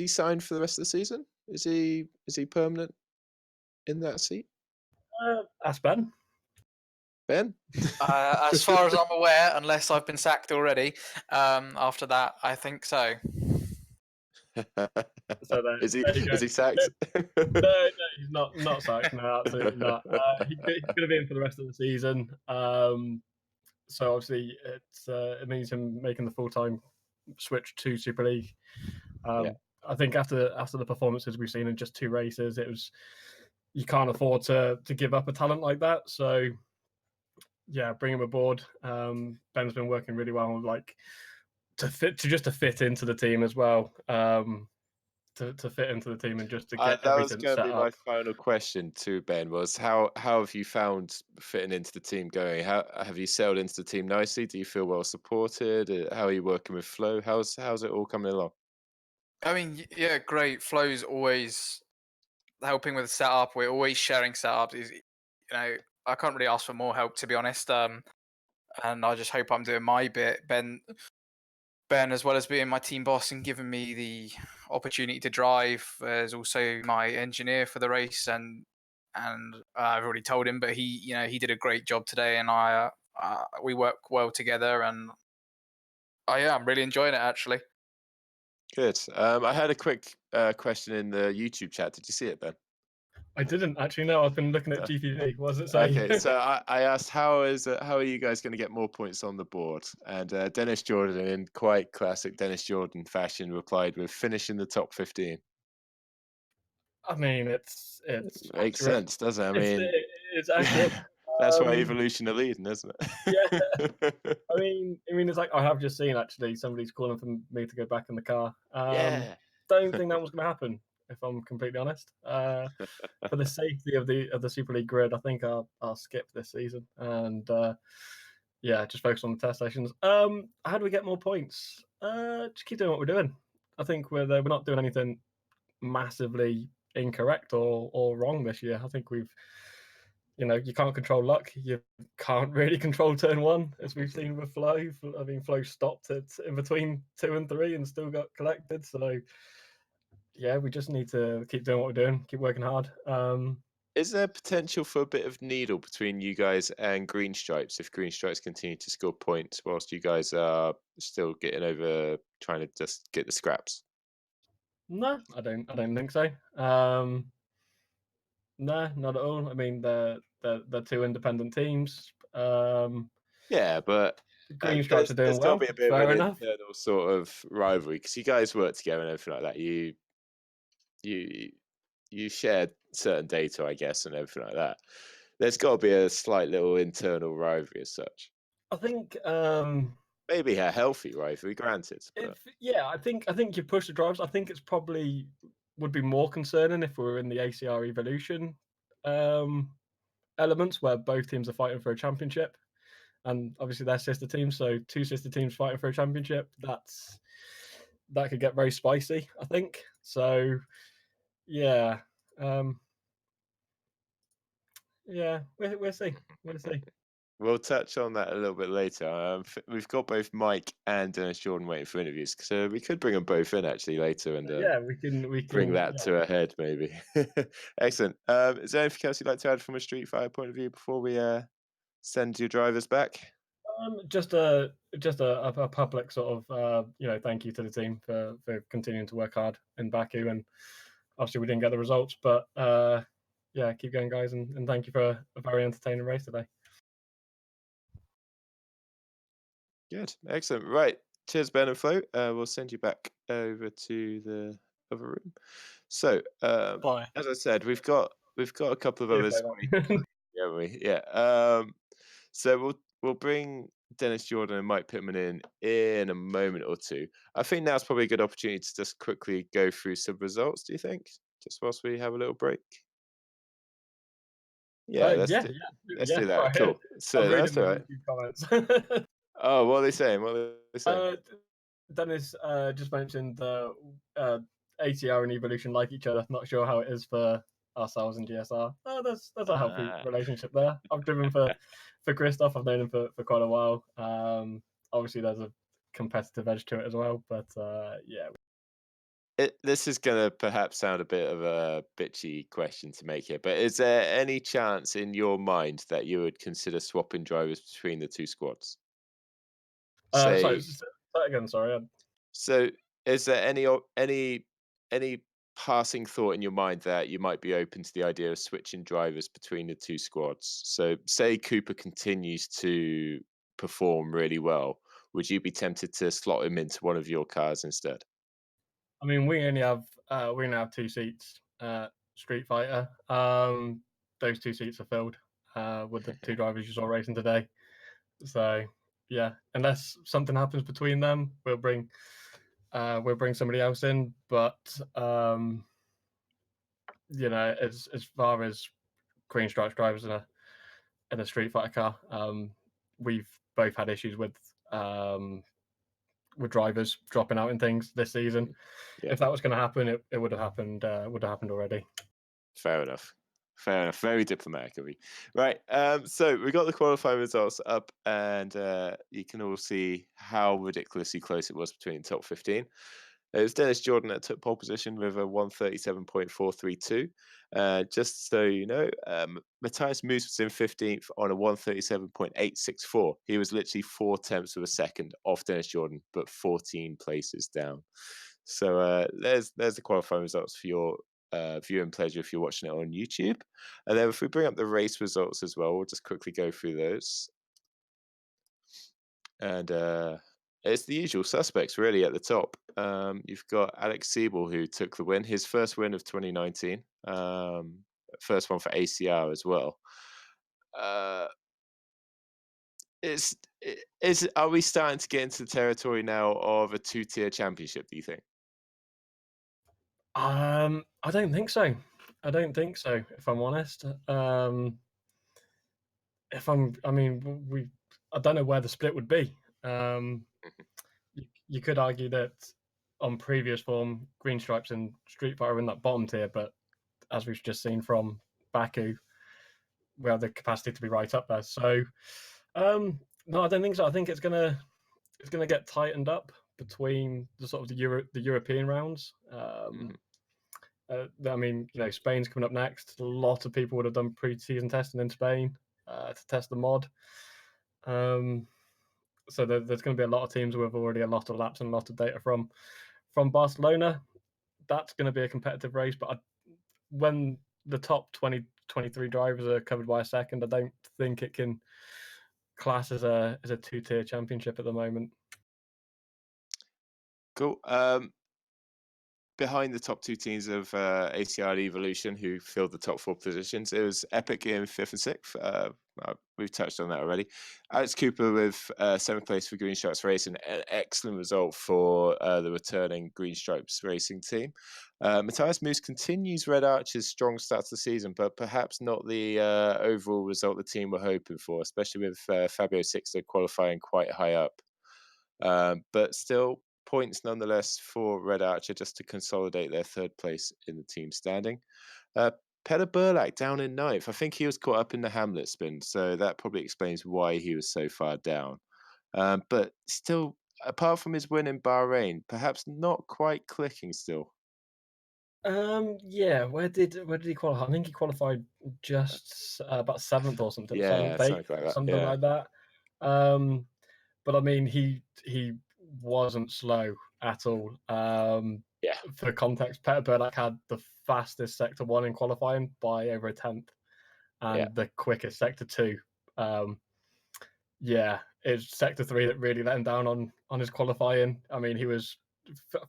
signed for the rest of the season? Is he permanent in that seat? Ask Ben. Ben? As far as I'm aware, unless I've been sacked already, after that, I think so. So there, Is he there you go. sacked? No, he's not sacked. No, absolutely not. He's going to be in for the rest of the season. So obviously, it means him making the full-time switch to Super League. Yeah. I think after the performances we've seen in just 2 races, you can't afford to give up a talent like that. So yeah, bring him aboard. Ben's been working really well, like to fit into the team as well. To fit into the team and just to get that was everything going to set be up. my final question to Ben. Was how have you found fitting into the team going? How have you settled into the team nicely? Do you feel well supported? How are you working with Flo? How's it all coming along? I mean, yeah, great. Flo's always helping with the setup. We're always sharing setups. I can't really ask for more help, to be honest. And I just hope I'm doing my bit. Ben, as well as being my team boss and giving me the opportunity to drive, is also my engineer for the race. And I've already told him, but he did a great job today, and we work well together. And I'm really enjoying it, actually. Good. I had a quick question in the YouTube chat. Did you see it, Ben? I didn't actually know. I've been looking at GPV. What does it say? Okay, so I asked how are you guys going to get more points on the board? And Dennis Jordan, in quite classic Dennis Jordan fashion, replied with finishing the top 15. I mean, it's Makes accurate. sense, doesn't it? I mean, It's accurate. that's why Evolution are leading, isn't Yeah. it? I mean, it's like I have just seen actually somebody's calling for me to go back in the car. Yeah. Don't think that was going to happen, if I'm completely honest. For the safety of the Super League grid, I think I'll skip this season and just focus on the test sessions. How do we get more points? Just keep doing what we're doing. I think we're not doing anything massively incorrect or wrong this year. I think we've, you can't control luck. You can't really control turn 1, as we've seen with Flo. I mean, Flo stopped it in between 2 and 3 and still got collected. So yeah, we just need to keep doing what we're doing, keep working hard. Is there potential for a bit of needle between you guys and Green Stripes if Green Stripes continue to score points whilst you guys are still getting over trying to just get the scraps? No, I don't think so. No, not at all. I mean, they're 2 independent teams. Yeah, but Green Stripes are doing there's got to well. be a bit Fair of an enough. internal sort of rivalry because you guys work together and everything like that. You share certain data, I guess, and everything like that. There's got to be a slight little internal rivalry as such. I think Maybe a healthy rivalry, granted. But... I think you push the drivers. I think it's probably would be more concerning if we were in the ACR Evolution elements where both teams are fighting for a championship, and obviously they're sister teams, so 2 sister teams fighting for a championship. That could get very spicy, I think. So yeah, we'll see. We'll see. We'll touch on that a little bit later. We've got both Mike and Dennis Jordan waiting for interviews, so we could bring them both in actually later and we can bring that to a head maybe. Excellent. Is there anything else you'd like to add from a Street Fighter point of view before we send your drivers back? Just a public sort of thank you to the team for continuing to work hard in Baku, and obviously we didn't get the results, but keep going, guys, and thank you for a very entertaining race today. Good, excellent. Right, cheers, Ben and Flo. We'll send you back over to the other room. So, Bye. as I said, we've got a couple of others. Yeah. So we'll bring Dennis Jordan and Mike Pittman in a moment or two. I think now's probably a good opportunity to just quickly go through some results. Do you think? Just whilst we have a little break. Yeah, let's do that. Right. Cool. So that's all right. Comments. Oh, what are they saying? Dennis just mentioned ATR and Evolution like each other. Not sure how it is for ourselves and GSR. Oh, there's a healthy relationship there. I've driven for Christoph. I've known him for quite a while. Obviously, there's a competitive edge to it as well. But This is going to perhaps sound a bit of a bitchy question to make here, but is there any chance in your mind that you would consider swapping drivers between the two squads? Sorry, Say, say that again. Sorry. so is there any passing thought in your mind that you might be open to the idea of switching drivers between the two squads? So say Cooper continues to perform really well, would you be tempted to slot him into one of your cars instead? I mean, we only have 2 seats. Street Fighter. Those 2 seats are filled with the 2 drivers you saw racing today. So yeah, unless something happens between them, we'll bring somebody else in. But as far as Green Stripes drivers in a Street Fighter car, we've both had issues with drivers dropping out in things this season. Yeah. If that was going to happen, it would have happened. Would have happened already. Fair enough. Fair enough. Very diplomatic of you. Right. So we got the qualifying results up, and you can all see how ridiculously close it was between the top 15. It was Dennis Jordan that took pole position with a 137.432. Just so you know, Matthias Moos was in 15th on a 137.864. He was literally 4 tenths of a second off Dennis Jordan, but 14 places down. So there's the qualifying results for your viewing pleasure if you're watching it on YouTube. And then if we bring up the race results as well, we'll just quickly go through those. And it's the usual suspects really at the top. You've got Alex Siebel, who took the win, his first win of 2019, first one for ACR as well. Are we starting to get into the territory now of a 2-tier championship, do you think? I don't think so. I don't think so, if I'm honest. I don't know where the split would be. You could argue that on previous form, Green Stripes and Street Fighter are in that bottom tier, but as we've just seen from Baku, we have the capacity to be right up there. So, no, I don't think so. I think it's gonna get tightened up between the sort of the European rounds. Spain's coming up next. A lot of people would have done pre-season testing in Spain to test the mod. So there's going to be a lot of teams with already a lot of laps and a lot of data from Barcelona. That's going to be a competitive race, but when the top 23 drivers are covered by a second, I don't think it can class as a 2-tier championship at the moment. Cool. Behind the top 2 teams of ACR Evolution, who filled the top 4 positions, it was Epic in 5th and 6th. We've touched on that already. Alex Cooper with 7th place for Green Stripes Racing, an excellent result for the returning Green Stripes Racing team. Matthias Moos continues Red Archer's strong start to the season, but perhaps not the overall result the team were hoping for, especially with Fabio Sixto qualifying quite high up. But still, points nonetheless for Red Archer just to consolidate their 3rd place in the team standing. Peter Burlack down in 9th. I think he was caught up in the Hamlet spin, so that probably explains why he was so far down. But still, apart from his win in Bahrain, perhaps not quite clicking still. Yeah, where did he qualify? I think he qualified just about 7th or something. Yeah, 7th, 8th, something like that. something like that. But I mean, he wasn't slow at all. Yeah. For context, Peter Burlack had the fastest Sector 1 in qualifying by over a 10th, and the quickest Sector 2. It's Sector 3 that really let him down on his qualifying. I mean, he was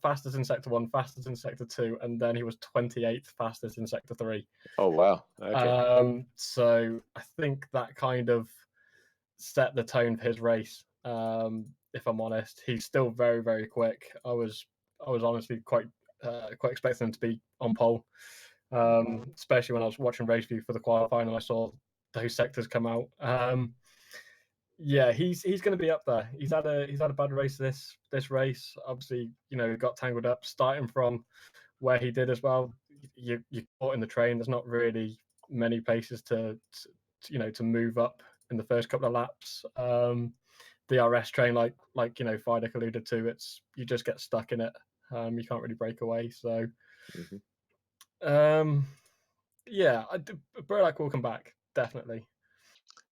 fastest in Sector 1, fastest in Sector 2, and then he was 28th fastest in Sector 3. Oh, wow. Okay. So I think that kind of set the tone for his race. If I'm honest, he's still very, very quick. I was honestly quite expecting him to be on pole, especially when I was watching race view for the qualifying and I saw those sectors come out. He's going to be up there. He's had a bad race this race. Obviously, he got tangled up starting from where he did as well. You're caught in the train. There's not really many places to move up in the first couple of laps. The RS train, like Fidek alluded to, you just get stuck in it. You can't really break away. So, Mhm. yeah, Burlak will come back definitely.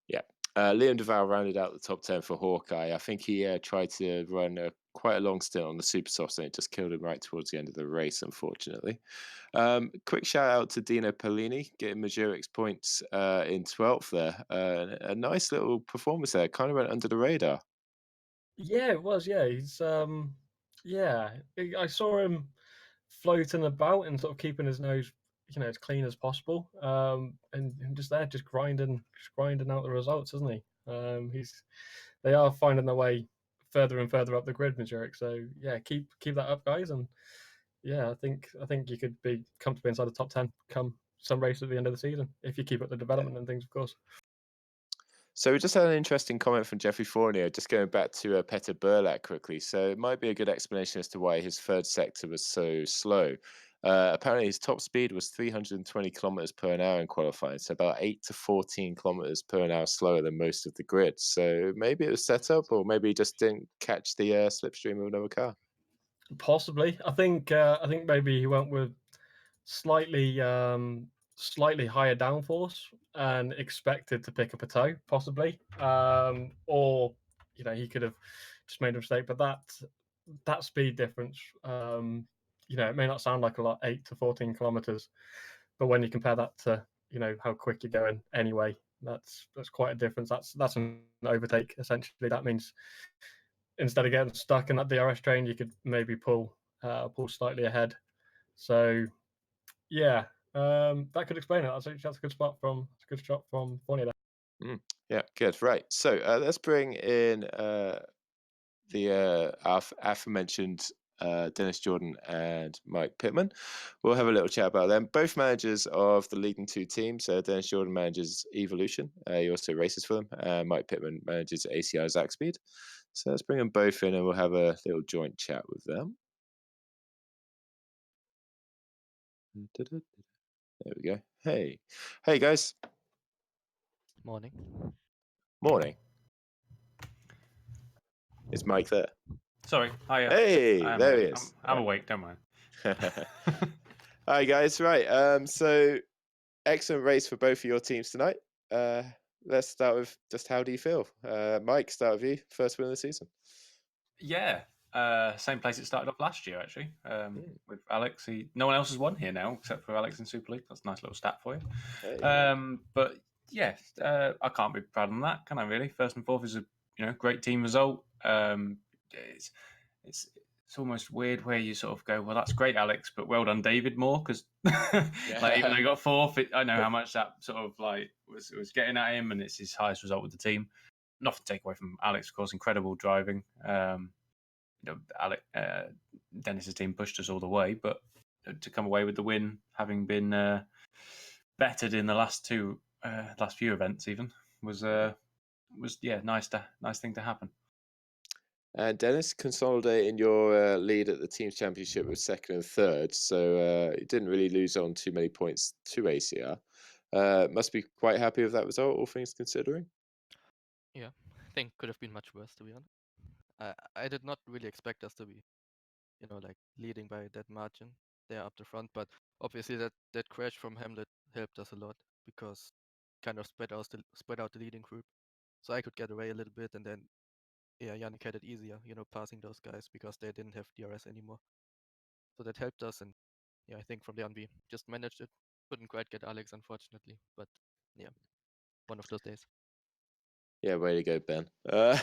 Yeah. Liam Duval rounded out the top 10 for Hawkeye. I think he tried to run quite a long stint on the super softs, and it just killed him right towards the end of the race, unfortunately. Quick shout out to Dino Pellini getting Magiric's points in 12th there. A nice little performance there. Kind of went under the radar. Yeah, it was. Yeah, he's I saw him floating about and sort of keeping his nose, as clean as possible. And just there, just grinding out the results, isn't he? They are finding their way further and further up the grid, Majoric. So yeah, keep that up, guys. And yeah, I think you could be comfortably inside the top 10 come some race at the end of the season if you keep up the development and things, of course. So we just had an interesting comment from Jeffrey Fournier, just going back to Petter Burlak quickly. So it might be a good explanation as to why his third sector was so slow. Apparently his top speed was 320 kilometers per hour in qualifying, so about 8 to 14 kilometers per hour slower than most of the grid. So maybe it was set up, or maybe he just didn't catch the slipstream of another car. Possibly. I think maybe he went with slightly higher downforce and expected to pick up a toe, possibly. Or he could have just made a mistake. But that speed difference, it may not sound like a lot, 8 to 14 kilometers, but when you compare that to how quick you're going anyway, that's quite a difference. That's an overtake essentially. That means instead of getting stuck in that DRS train, you could maybe pull slightly ahead. So yeah, that could explain it. That's a good spot from Fournier there. Yeah, good. Right. So let's bring in the aforementioned Dennis Jordan and Mike Pittman. We'll have a little chat about them. Both managers of the leading two teams. Dennis Jordan manages Evolution. He also races for them. Mike Pittman manages ACI Zaxpeed. So let's bring them both in and we'll have a little joint chat with them. There we go. Hey guys. Morning. Morning. Is Mike there? Sorry. Hiya. Hey, there he is. I'm awake, don't mind. Hi guys, right. So excellent race for both of your teams tonight. Let's start with just how do you feel? Mike, start with you. First win of the season. Yeah. Same place it started off last year, actually. With Alex. No one else has won here now except for Alex in Super League. That's a nice little stat for you. Hey. But yeah, I can't be proud of that, can I? Really, first and fourth is a great team result. It's almost weird where you sort of go, well, that's great, Alex, but well done, David, more because like even though he got fourth, I know how much that sort of like was getting at him, and it's his highest result with the team. Nothing to take away from Alex, of course, incredible driving. Dennis's team pushed us all the way, but to come away with the win, having been bettered in the last few events, even was nice thing to happen. And Dennis, consolidating your lead at the team's championship with second and third, so you didn't really lose on too many points to ACR. Must be quite happy with that result, all things considering. Yeah, I think could have been much worse, to be honest. I did not really expect us to be, like leading by that margin there up the front, but obviously that crash from Hamlet helped us a lot because kind of spread out the leading group, so I could get away a little bit, and then Yannick had it easier, passing those guys because they didn't have DRS anymore. So that helped us, and yeah, I think from there on we just managed it. Couldn't quite get Alex, unfortunately, but yeah, one of those days. Yeah, way to go, Ben. Yeah,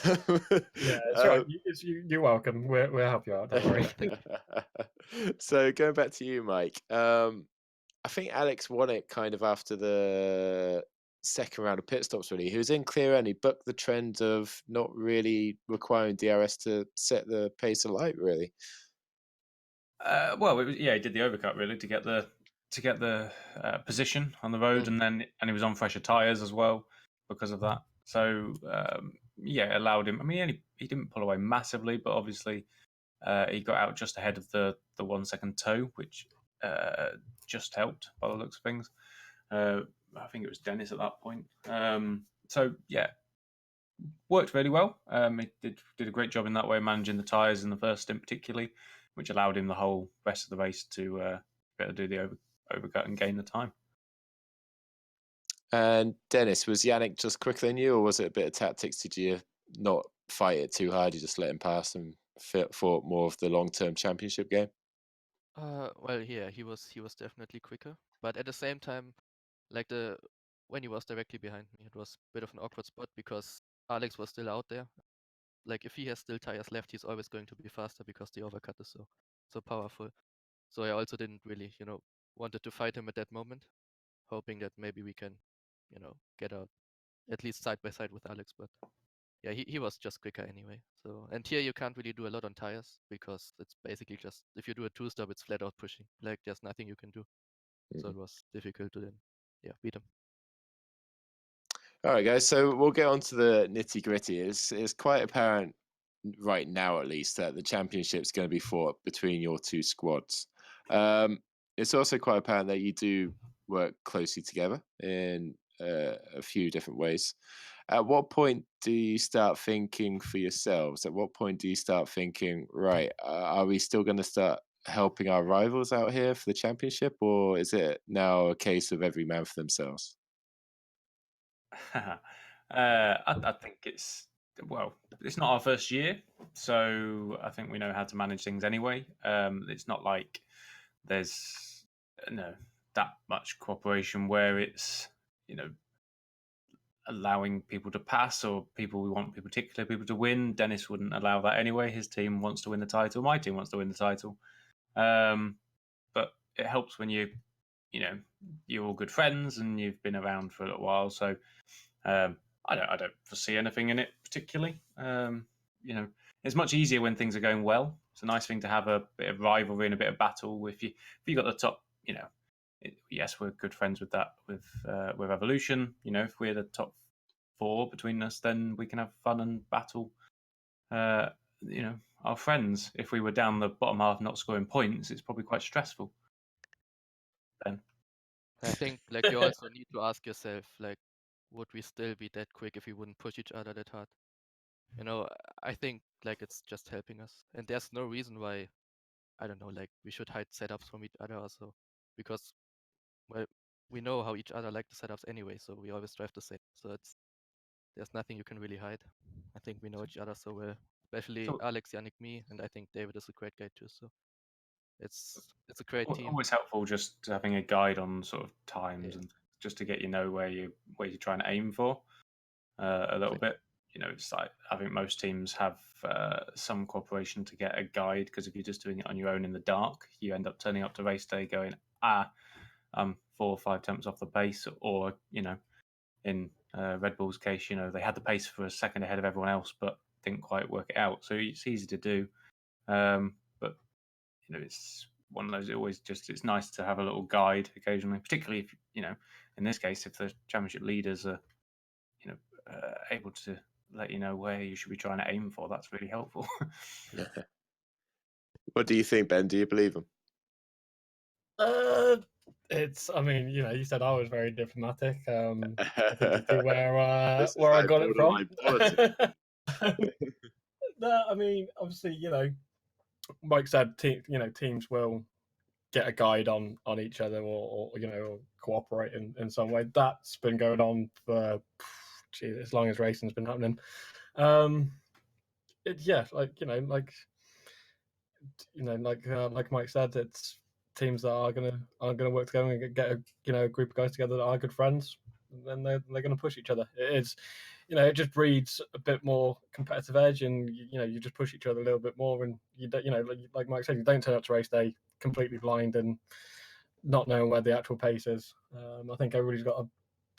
it's right. You're welcome. We'll help you out. Don't worry. So going back to you, Mike. I think Alex won it kind of after the second round of pit stops. Really, he was in clear and he bucked the trend of not really requiring DRS to set the pace alight. Really. Well, he did the overcut really to get the position on the road, and he was on fresher tyres as well because of that. So it allowed him. I mean, he didn't pull away massively, but obviously he got out just ahead of the 1 second toe, which just helped by the looks of things. I think it was Dennis at that point. So yeah, worked really well. He did a great job in that way, managing the tyres in the first stint particularly. which allowed him the whole rest of the race to be able to do the overcut and gain the time. And Dennis, was Yannick just quicker than you, or was it a bit of tactics? Did you not fight it too hard? You just let him pass and fought more of the long-term championship game? Well, yeah, he was definitely quicker, but at the same time, like when he was directly behind me, it was a bit of an awkward spot because Alex was still out there. Like if he has still tires left, he's always going to be faster because the overcut is so powerful. So I also didn't really, wanted to fight him at that moment, hoping that maybe we can, get out at least side by side with Alex. But yeah, he was just quicker anyway. So, and here you can't really do a lot on tires because it's basically just, if you do a two-stop, it's flat out pushing. Like there's nothing you can do. So it was difficult to then, beat him. All right, guys. So we'll get on to the nitty gritty. It's quite apparent right now, at least, that the championship's going to be fought between your two squads. It's also quite apparent that you do work closely together in a few different ways. At what point do you start thinking for yourselves? At what point do you start thinking, right, are we still going to start helping our rivals out here for the championship, or is it now a case of every man for themselves? I think it's not our first year, so I think we know how to manage things anyway. It's not like there's that much cooperation where it's allowing people to pass or we want particular people to win. Dennis wouldn't allow that anyway. His team wants to win the title. My team wants to win the title. But it helps when you're all good friends and you've been around for a little while. So I don't foresee anything in it particularly. It's much easier when things are going well. It's a nice thing to have a bit of rivalry and a bit of battle. If you got the top, yes, we're good friends with that with Evolution. If we're the top 4 between us, then we can have fun and battle. Our friends. If we were down the bottom half, not scoring points, it's probably quite stressful. Then I think like you also need to ask yourself, like, would we still be that quick if we wouldn't push each other that hard? I think like it's just helping us, and there's no reason why, I don't know, like we should hide setups from each other also, because we know how each other like the setups anyway, so we always drive the same. So there's nothing you can really hide. I think we know each other so well, especially Alex, Yannick, me, and I think David is a great guy too. So it's a great team. Always helpful just having a guide on sort of times and just to get where you're trying to aim for a little bit. It's like I think most teams have some cooperation to get a guide, because if you're just doing it on your own in the dark, you end up turning up to race day going, I'm 4 or 5 temps off the pace, or in Red Bull's case, they had the pace for a second ahead of everyone else, but didn't quite work it out. So it's easy to do, but it's one of those. It's nice to have a little guide occasionally, particularly if in this case, if the championship leaders are able to let you know where you should be trying to aim for. That's really helpful. What do you think, Ben? Do you believe him? I mean, you said I was very diplomatic. I think you see where I got it from. No, I mean, obviously, Mike said, teams will get a guide on each other or cooperate in some way. That's been going on for as long as racing's been happening. Like Mike said, it's teams that are gonna work together and get a group of guys together that are good friends, and then they're gonna push each other. It is, it just breeds a bit more competitive edge, and you just push each other a little bit more, and like Mike said, you don't turn up to race day completely blind and not knowing where the actual pace is. I think everybody's got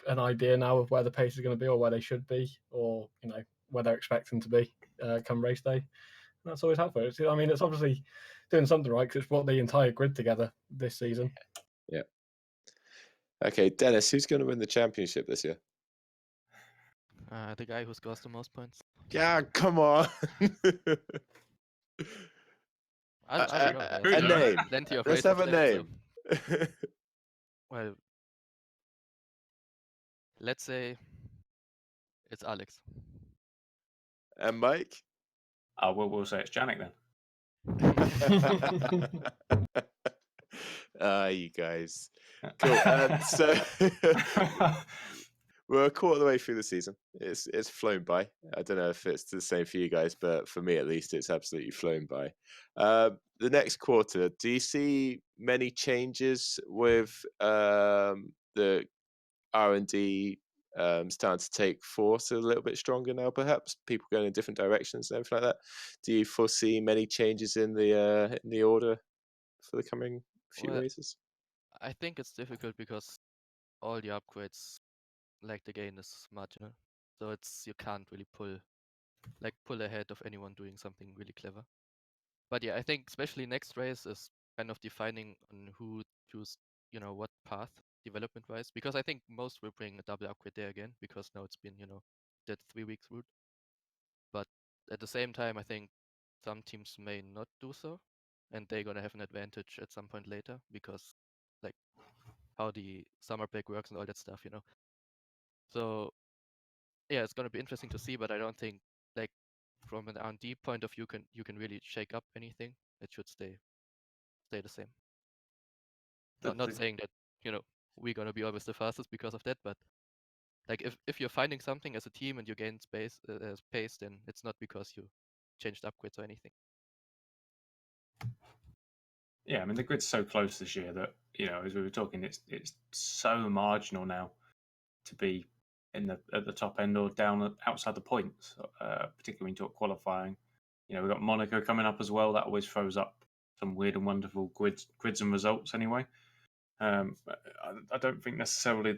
an idea now of where the pace is going to be, or where they should be, or where they're expecting to be come race day. And that's always helpful. It's obviously doing something right, because it's brought the entire grid together this season. Yeah. Okay, Dennis, who's going to win the championship this year? The guy who scores the most points. Yeah, come on. I don't know. A name. Plenty of Let's have a name. Well, let's say it's Alex. And Mike? We'll say it's Janik then. You guys. Cool. So we're a quarter of the way through the season. It's flown by. I don't know if it's the same for you guys, but for me at least, it's absolutely flown by. The next quarter, do you see many changes with the R&D starting to take force a little bit stronger now? Perhaps people going in different directions and everything like that. Do you foresee many changes in the order for the coming few Well, races? I think it's difficult because all the upgrades, like the gain is marginal, so you can't really pull ahead of anyone doing something really clever. But yeah, I think especially next race is kind of defining on who choose, what path development-wise, because I think most will bring a double upgrade there again, because now it's been, that 3 weeks route. But at the same time, I think some teams may not do so, and they're gonna have an advantage at some point later, because like how the summer break works and all that stuff, So yeah, it's gonna be interesting to see, but I don't think like from an R&D point of view you can really shake up anything. It should stay the same. Not saying that, we're gonna be always the fastest because of that, but like if you're finding something as a team and you gain pace, then it's not because you changed upgrades or anything. Yeah, I mean the grid's so close this year that as we were talking, it's so marginal now to be at the top end or down outside the points, particularly when you talk qualifying. We've got Monaco coming up as well. That always throws up some weird and wonderful grids and results anyway. I don't think necessarily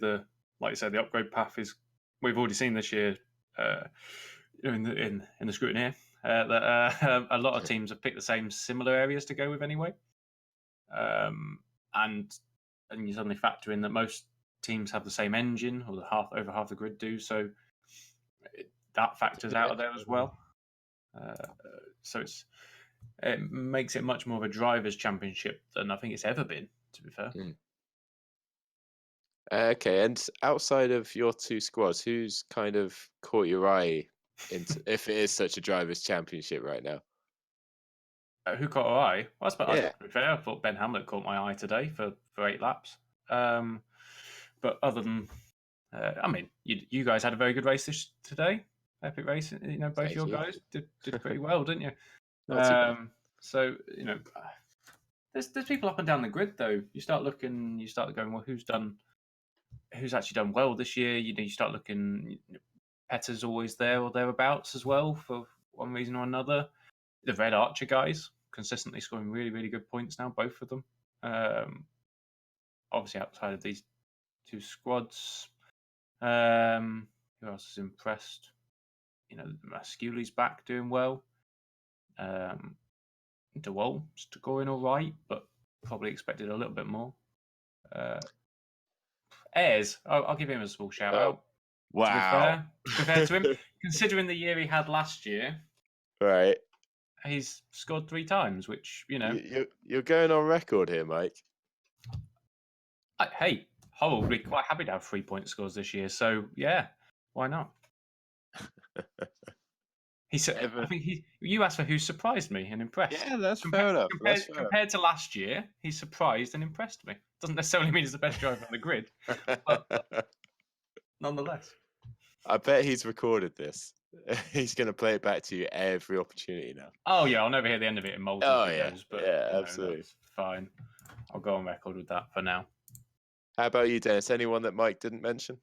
like you said, the upgrade path is. We've already seen this year in the scrutiny that a lot of teams have picked the same similar areas to go with anyway. And you suddenly factor in that most teams have the same engine, or over half the grid do, so that factors out of there as well. So it makes it much more of a drivers' championship than I think it's ever been, to be fair. Okay, and outside of your two squads, who's kind of caught your eye if it is such a drivers' championship right now? Who caught our eye? Well, Yeah. to be fair, I thought Ben Hamlet caught my eye today for 8 laps. But other than, I mean, you guys had a very good race today. Epic race. Both Thank your you. guys did pretty well, didn't you? Not too bad. So there's people up and down the grid though. You start looking, you start going, well, who's actually done well this year? You start looking. Petter's always there or thereabouts as well for one reason or another. The Red Archer guys consistently scoring really, really good points now, both of them. Obviously, outside of these two squads, who else is impressed? Masculi's back doing well. DeWolt's scoring all right, but probably expected a little bit more. Ayres, I'll give him a small shout out. Wow. To be fair to him, considering the year he had last year, Right. he's scored 3 times, which You're going on record here, Mike. Hey, Horrill would be quite happy to have 3-point scores this year. So yeah, why not? He said, I think you asked for who surprised me and impressed. Yeah, that's fair enough. Compared to last year, he surprised and impressed me. Doesn't necessarily mean he's the best driver on the grid, but nonetheless. I bet he's recorded this. He's going to play it back to you every opportunity now. Oh yeah, I'll never hear the end of it in multiple videos. But yeah, absolutely. That's fine. I'll go on record with that for now. How about you, Dennis? Anyone that Mike didn't mention?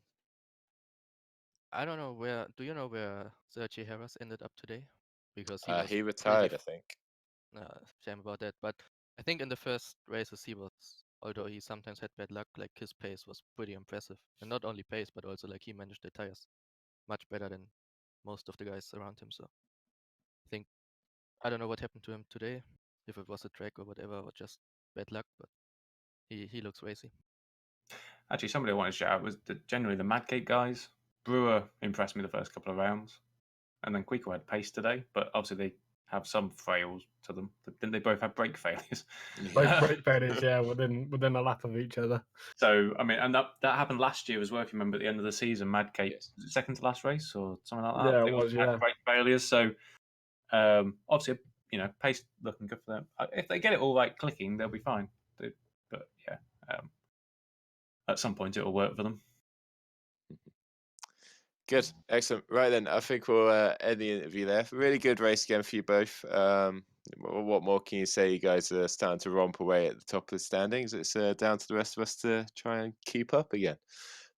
I don't know do you know where Sergio Harris ended up today? Because he retired, I think. Shame about that. But I think in the first races although he sometimes had bad luck, like his pace was pretty impressive. And not only pace, but also like he managed the tires much better than most of the guys around him. So I think, I don't know what happened to him today, if it was a track or whatever, or just bad luck, but he looks racy. Actually, somebody I wanted to shout out was generally the Madgate guys. Brewer impressed me the first couple of rounds. And then Quico had pace today, but obviously they have some frails to them. Didn't they both have brake failures? Both brake failures, yeah, within a lap of each other. So, I mean, and that happened last year as well, if you remember at the end of the season. Madgate, was it second to last race or something like that? Yeah, it was, yeah. Brake failures. So, obviously, pace looking good for them. If they get it all like clicking, they'll be fine. But yeah, at some point it'll work for them. Good, excellent. Right then, I think we'll end the interview there. Really good race again for you both. What more can you say? You guys are starting to romp away at the top of the standings. It's down to the rest of us to try and keep up again.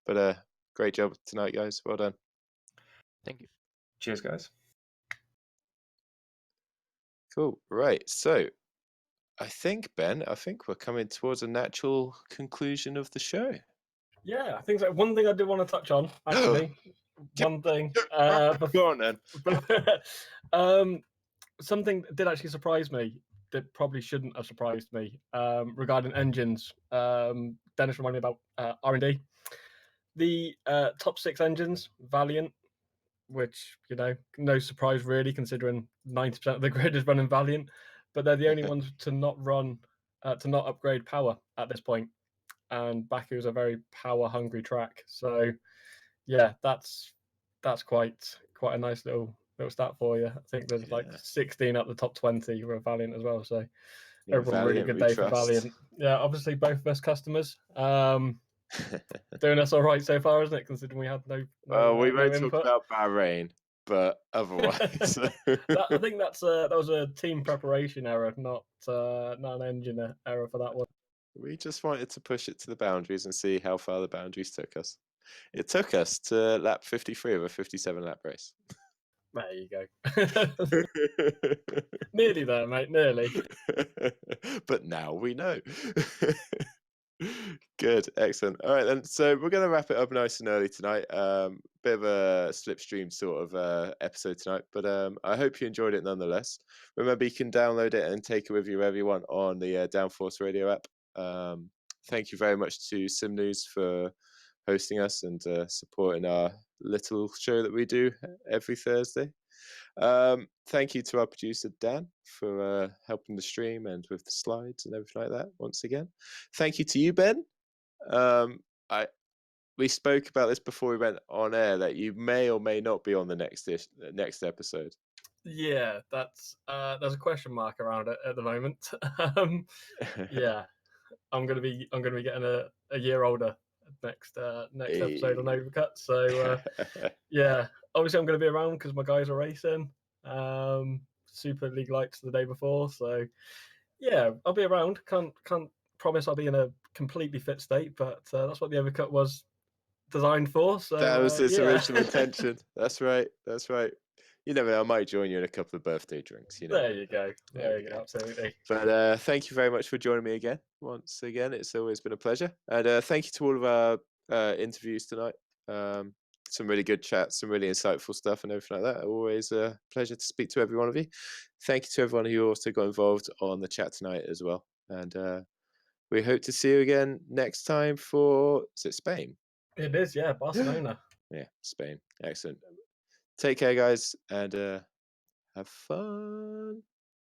But great job tonight, guys. Well done. Thank you. Cheers, guys. Cool. Right. So I think, Ben, we're coming towards a natural conclusion of the show. Yeah, I think so. One thing I did want to touch on, actually. One thing. Go on then. Something did actually surprise me that probably shouldn't have surprised me regarding engines. Dennis reminded me about R&D. The top 6 engines, Valiant, which, no surprise really, considering 90% of the grid is running Valiant, but they're the only ones to not upgrade power at this point. And Baku is a very power-hungry track, so yeah, that's quite a nice little stat for you. I think there's like 16 at the top 20 for Valiant as well. So overall, really good day for Valiant. Yeah, obviously both of us customers. Doing us all right so far, isn't it? Considering we had no we won't input. talk about Bahrain, but otherwise, I think that was a team preparation error, not an engine error for that one. We just wanted to push it to the boundaries and see how far the boundaries took us. It took us to lap 53 of a 57 lap race. There you go. Nearly there, mate. Nearly. But now we know. Good, excellent. All right, then. So we're going to wrap it up nice and early tonight. Bit of a slipstream sort of episode tonight, but I hope you enjoyed it nonetheless. Remember, you can download it and take it with you wherever you want on the Downforce Radio app. Thank you very much to Sim News for hosting us and supporting our little show that we do every Thursday. Thank you to our producer Dan for helping the stream and with the slides and everything like that once again. Thank you to you, Ben. We spoke about this before we went on air that you may or may not be on the next episode. Yeah, that's there's a question mark around it at the moment. Yeah, I'm gonna be getting a year older next episode on Overcut. So yeah, obviously I'm gonna be around because my guys are racing. Super League lights the day before, so yeah, I'll be around. Can't promise I'll be in a completely fit state, but that's what the Overcut was designed for. So that was its original intention. That's right. You never know, I might join you in a couple of birthday drinks. There you go. There you go. Absolutely. But thank you very much for joining me again. Once again, it's always been a pleasure. And thank you to all of our interviews tonight. Some really good chats, some really insightful stuff and everything like that. Always a pleasure to speak to every one of you. Thank you to everyone who also got involved on the chat tonight as well. And we hope to see you again next time for, is it Spain? It is, yeah, Barcelona. Yeah, Spain. Excellent. Take care, guys, and have fun.